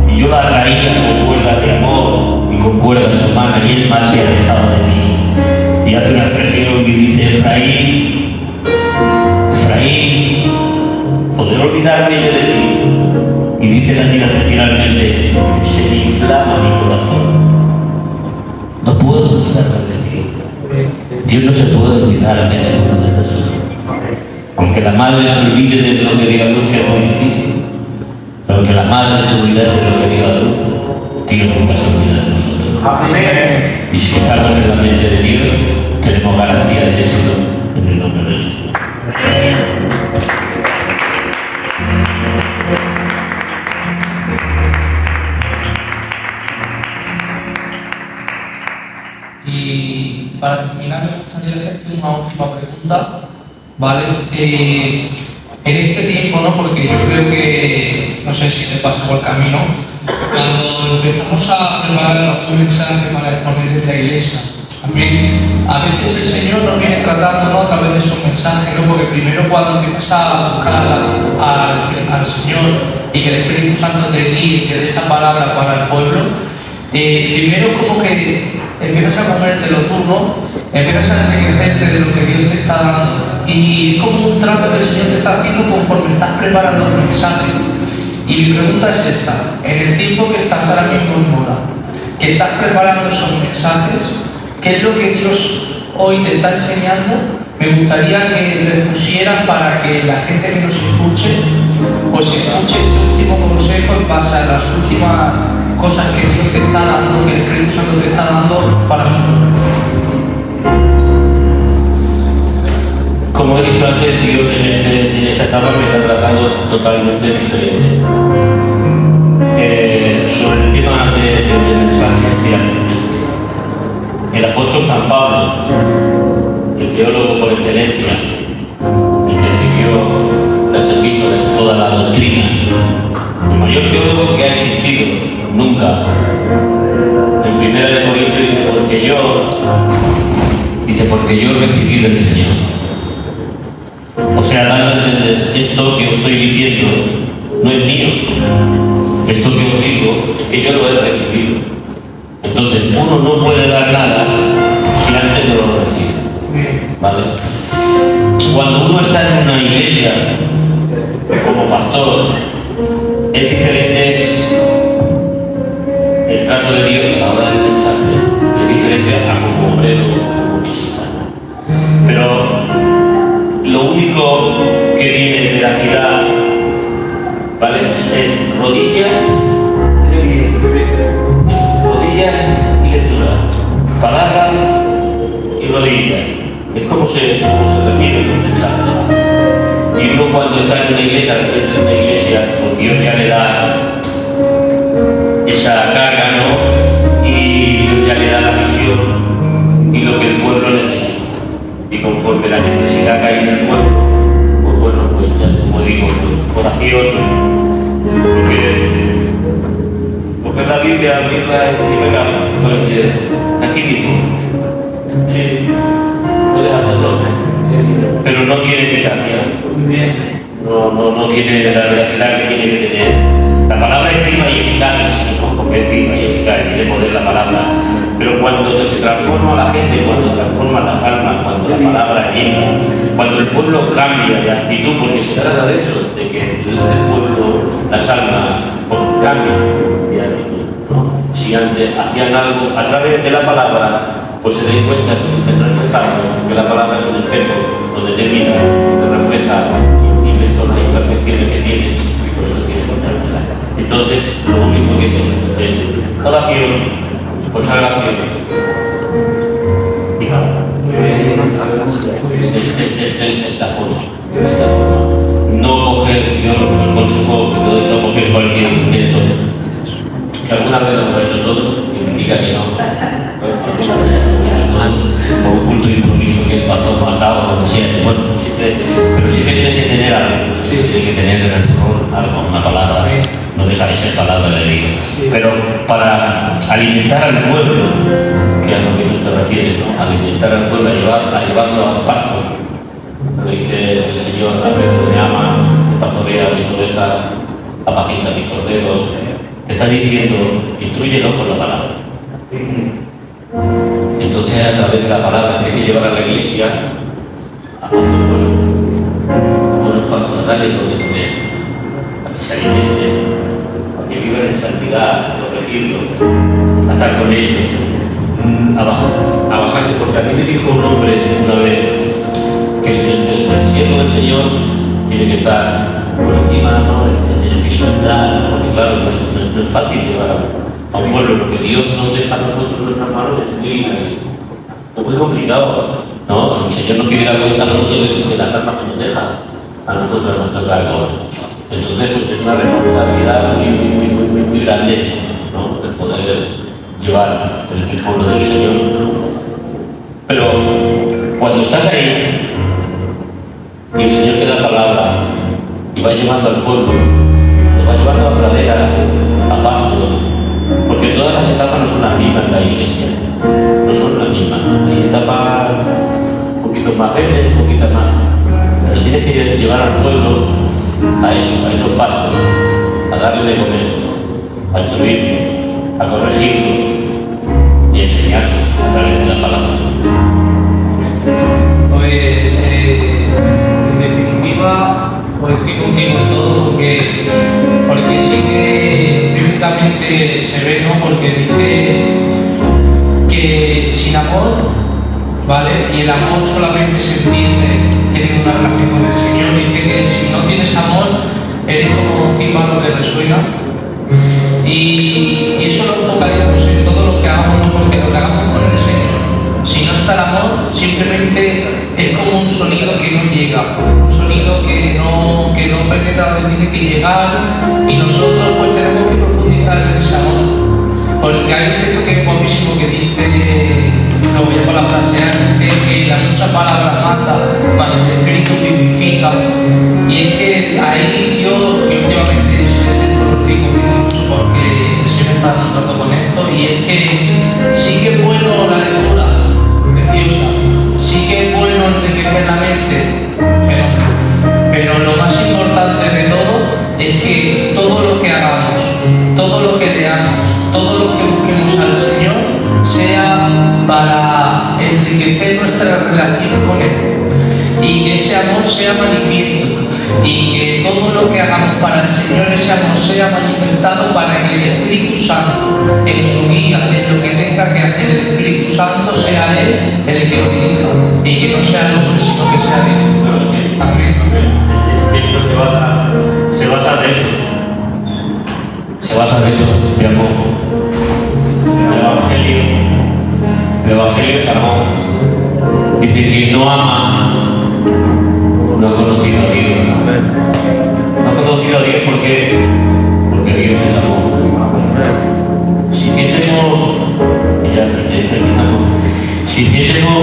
y yo la atraía con cuerdas de amor y con cuerdas humanas, y él más se alejaba de mí. Y hace una expresión que dice, Efraín, ¿podré olvidarme yo de ti? Y dice la tira literalmente, se me inflama mi corazón. No puedo olvidarme de ti. Dios no se puede olvidar de ninguno de nosotros. Aunque la madre se olvide de lo que dio a luz, que es muy difícil. Pero aunque la madre se olvidase de lo que dio a luz, Dios nunca se olvida de nosotros. Amén. Y si estamos en la mente de Dios, tenemos garantía de éxito en el nombre de Jesús. Y para terminar me gustaría hacerte una última pregunta, ¿vale? En este tiempo, ¿no? Porque yo creo que, no sé si te pasa por el camino, cuando empezamos a preparar algún mensaje para exponer en la iglesia, también a veces el Señor nos viene tratando, ¿no? A través de esos mensajes, ¿no? Porque primero cuando empiezas a buscar al Señor y que el Espíritu Santo te guíe y te dé esa palabra para el pueblo, primero como que empiezas a comértelo tú, ¿no? Empiezas a enriquecerte de lo que Dios te está dando. Y es como un trato que el Señor te está haciendo conforme estás preparando el mensaje. Y mi pregunta es esta: en el tiempo que estás ahora mismo en Mora, que estás preparando esos mensajes, ¿qué es lo que Dios hoy te está enseñando? Me gustaría que le pusieras para que la gente que nos escuche, pues escuche ese último consejo en base a las últimas cosas que Dios te está dando, que el Espíritu Santo te está dando para su pueblo. Como he dicho antes, Dios en esta etapa me está tratando totalmente diferente. Sobre el tema del mensaje, mira, el apóstol San Pablo, el teólogo por excelencia, el que escribió el servicio de toda la doctrina, el mayor teólogo que ha existido nunca, en Primera de Corintios dice, porque yo he recibido del Señor. O sea, dando a entender, esto que os estoy diciendo no es mío. Esto que os digo es que yo lo he recibido. Entonces, uno no puede dar nada si antes no lo recibe. ¿Vale? Cuando uno está en una iglesia como pastor, es diferente el trato de Dios a la hora del mensaje, es diferente a como obrero o como visitante. Pero lo único que tiene veracidad, ¿vale? Es rodillas y lectura, palabras y rodillas. Es como se recibe el mensaje. Y uno cuando está en una iglesia, pues Dios ya le da esa carga, ¿no? Y Dios ya le da la misión y lo que el pueblo necesita. Y conforme la necesidad cae en el pueblo, pues bueno, pues ya como digo, pues oración, porque la Biblia, abrirla y venga, pues aquí mismo, sí, puedes hacerlo, pero no tiene eficacia, no tiene la veracidad que tiene que tener. La palabra es viva y eficaz, ¿no? Porque es viva y eficaz, tiene poder la palabra. Pero cuando se transforma la gente, cuando transforma las almas, cuando la palabra llega, cuando el pueblo cambia de actitud, porque se trata de eso, de que el pueblo, las almas, pues, cambien de actitud, ¿no? Si antes hacían algo a través de la palabra, pues se den cuenta, se sienten reflejados, que la palabra es un espejo donde termina, donde refleja y ve todas las imperfecciones que tiene, y por eso tiene que contárselas. Entonces, lo único que es oración, consagración y nada. Es la forma. No coger, yo el consejo que doy, no coger cualquier texto, que alguna vez lo hemos hecho todo, y me diga que no. O un culto de improviso que el pastor no ha dado, lo que sea. Bueno, pero siempre tiene que tener algo, tiene que tener algo, una palabra. No deja de ser palabra de Dios. Pero para alimentar al pueblo, que a lo que tú te refieres, ¿no? Alimentar al pueblo, a llevarlo al pasto. Lo dice el Señor, a ver, me ama, pastorea mis ovejas, apacienta mis corderos. Está diciendo, instrúyelo con la palabra. Entonces, a través de la palabra, hay que llevar a la iglesia a todo el pueblo. Unos pasos natales donde tener, para que se alimente, que vivan en santidad, corregirlos, a estar con ellos, a bajarse, porque a mí me dijo un hombre una vez que el siervo del Señor tiene que estar por encima, ¿no? En espiritualidad, porque claro, no es fácil llevar a un pueblo, porque Dios nos deja a nosotros nuestras manos, es muy complicado, ¿no? El Señor no quiere dar cuenta a nosotros de las armas que nos deja a nosotros, a nuestros cargos. Entonces, pues es una responsabilidad muy grande, ¿no? El poder llevar el pueblo del Señor Pero cuando estás ahí y el Señor te da palabra y va llevando al pueblo, lo va llevando a praderas, a pastos, porque todas las etapas no son las mismas en la iglesia, no son las mismas. Hay etapas un poquito más verdes, un poquito más. Pero tienes que llevar al pueblo a esos pastos, a darle de comer, a instruirlo, a corregirlo y a enseñarlo a través de la palabra. Pues en definitiva, pues estoy contigo en todo porque sí que bíblicamente se ve, ¿no? Porque dice que sin amor, ¿vale? Y el amor solamente se entiende teniendo una relación con el Señor. Dice que si no tienes amor, eres como un címbalo que resuena. Y eso lo tocaríamos en todo lo que hagamos, ¿no? Porque lo que hagamos con el Señor, si no está el amor, simplemente es como un sonido que no llega, un sonido que no penetra donde tiene que llegar, y nosotros pues tenemos que profundizar en ese amor. Porque hay un texto que es guapísimo que dice, lo voy a parafrasear, dice que la mucha palabra mata, mas el espíritu vivifica. Y es que ahí yo últimamente esto lo estoy cogiendo mucho porque se me está dando un rato con esto, y es que sí que es bueno la lectura, preciosa, sí que es bueno enriquecer la mente, pero lo más importante de todo es que todo lo que hagamos, todo lo que leamos, todo lo que busquemos al Señor sea para enriquecer nuestra relación con Él, y que ese amor sea manifiesto, y que todo lo que hagamos para el Señor, ese amor sea manifestado para que el Espíritu Santo, en su guía, en lo que tenga que hacer el Espíritu Santo, sea Él el que lo dirija, y que no sea el hombre, sino que sea Él. Amén. Esto se basa de eso. Se basa de eso, de amor. El Evangelio es amor. Dice que no ama, no ha conocido a Dios. No ha conocido a Dios porque Dios es amor. Si hiciésemos, ya terminamos, si hiciésemos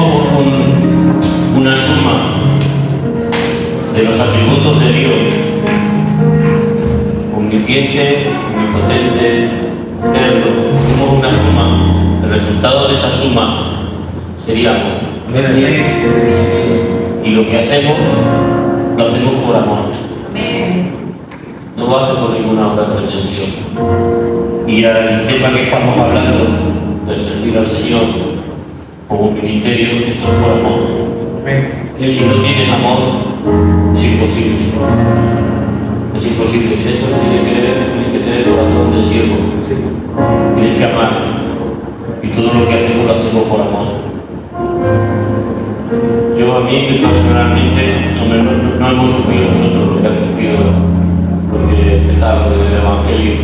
una suma de los atributos de Dios, omnisciente, omnipotente, eterno, hacemos una suma, el resultado de esa suma sería amor. Y lo que hacemos, lo hacemos por amor. No lo hace por ninguna otra pretensión. Y al tema que estamos hablando, de servir al Señor como ministerio, esto es por amor. Si no tienes amor, es imposible. Es imposible. Esto tiene que ser el corazón del siervo. Tienes que amar. Y todo lo que hacemos lo hacemos por amor. Yo a mí personalmente no hemos sufrido nosotros lo que han sufrido porque empezaron desde el Evangelio,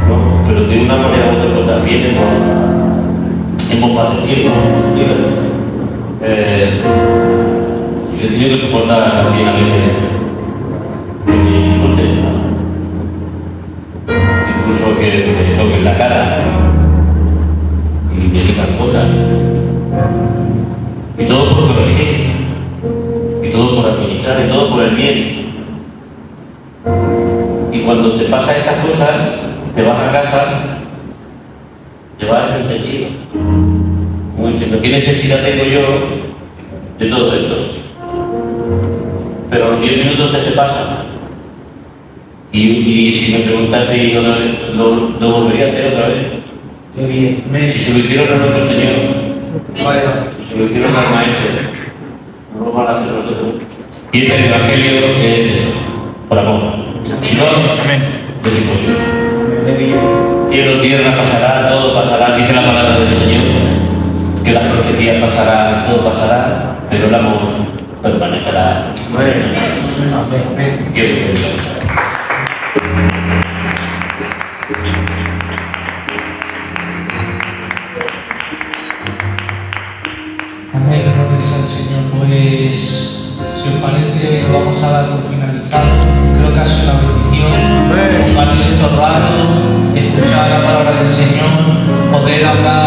¿no? Pero de una manera u otra pues también hemos padecido, hemos sufrido. Yo he tenido que soportar también a veces que me insulten, ¿no? Incluso que me toquen la cara y me digan cosas. Y todo por corregir, y todo por administrar, y todo por el bien. Y cuando te pasan estas cosas, te vas a casa, te vas encendido. Como diciendo, ¿qué necesidad tengo yo de todo esto? Pero los 10 minutos te se pasan. Y si me preguntas si yo lo volvería a hacer otra vez. Si se lo hicieron a nuestro Señor, si lo hicieron al Maestro, no lo van a hacer nosotros. Y este Evangelio es eso, por amor. Si no, es imposible. Cielo, tierra pasará, todo pasará, dice la palabra del Señor, que las profecías pasarán, todo pasará, pero el amor permanecerá. Dios te bendiga. Amén, gracias al Señor. Pues, si os parece, lo vamos a dar por finalizado. Creo que ha sido una bendición compartir estos ratos, escuchar la palabra del Señor, poder hablar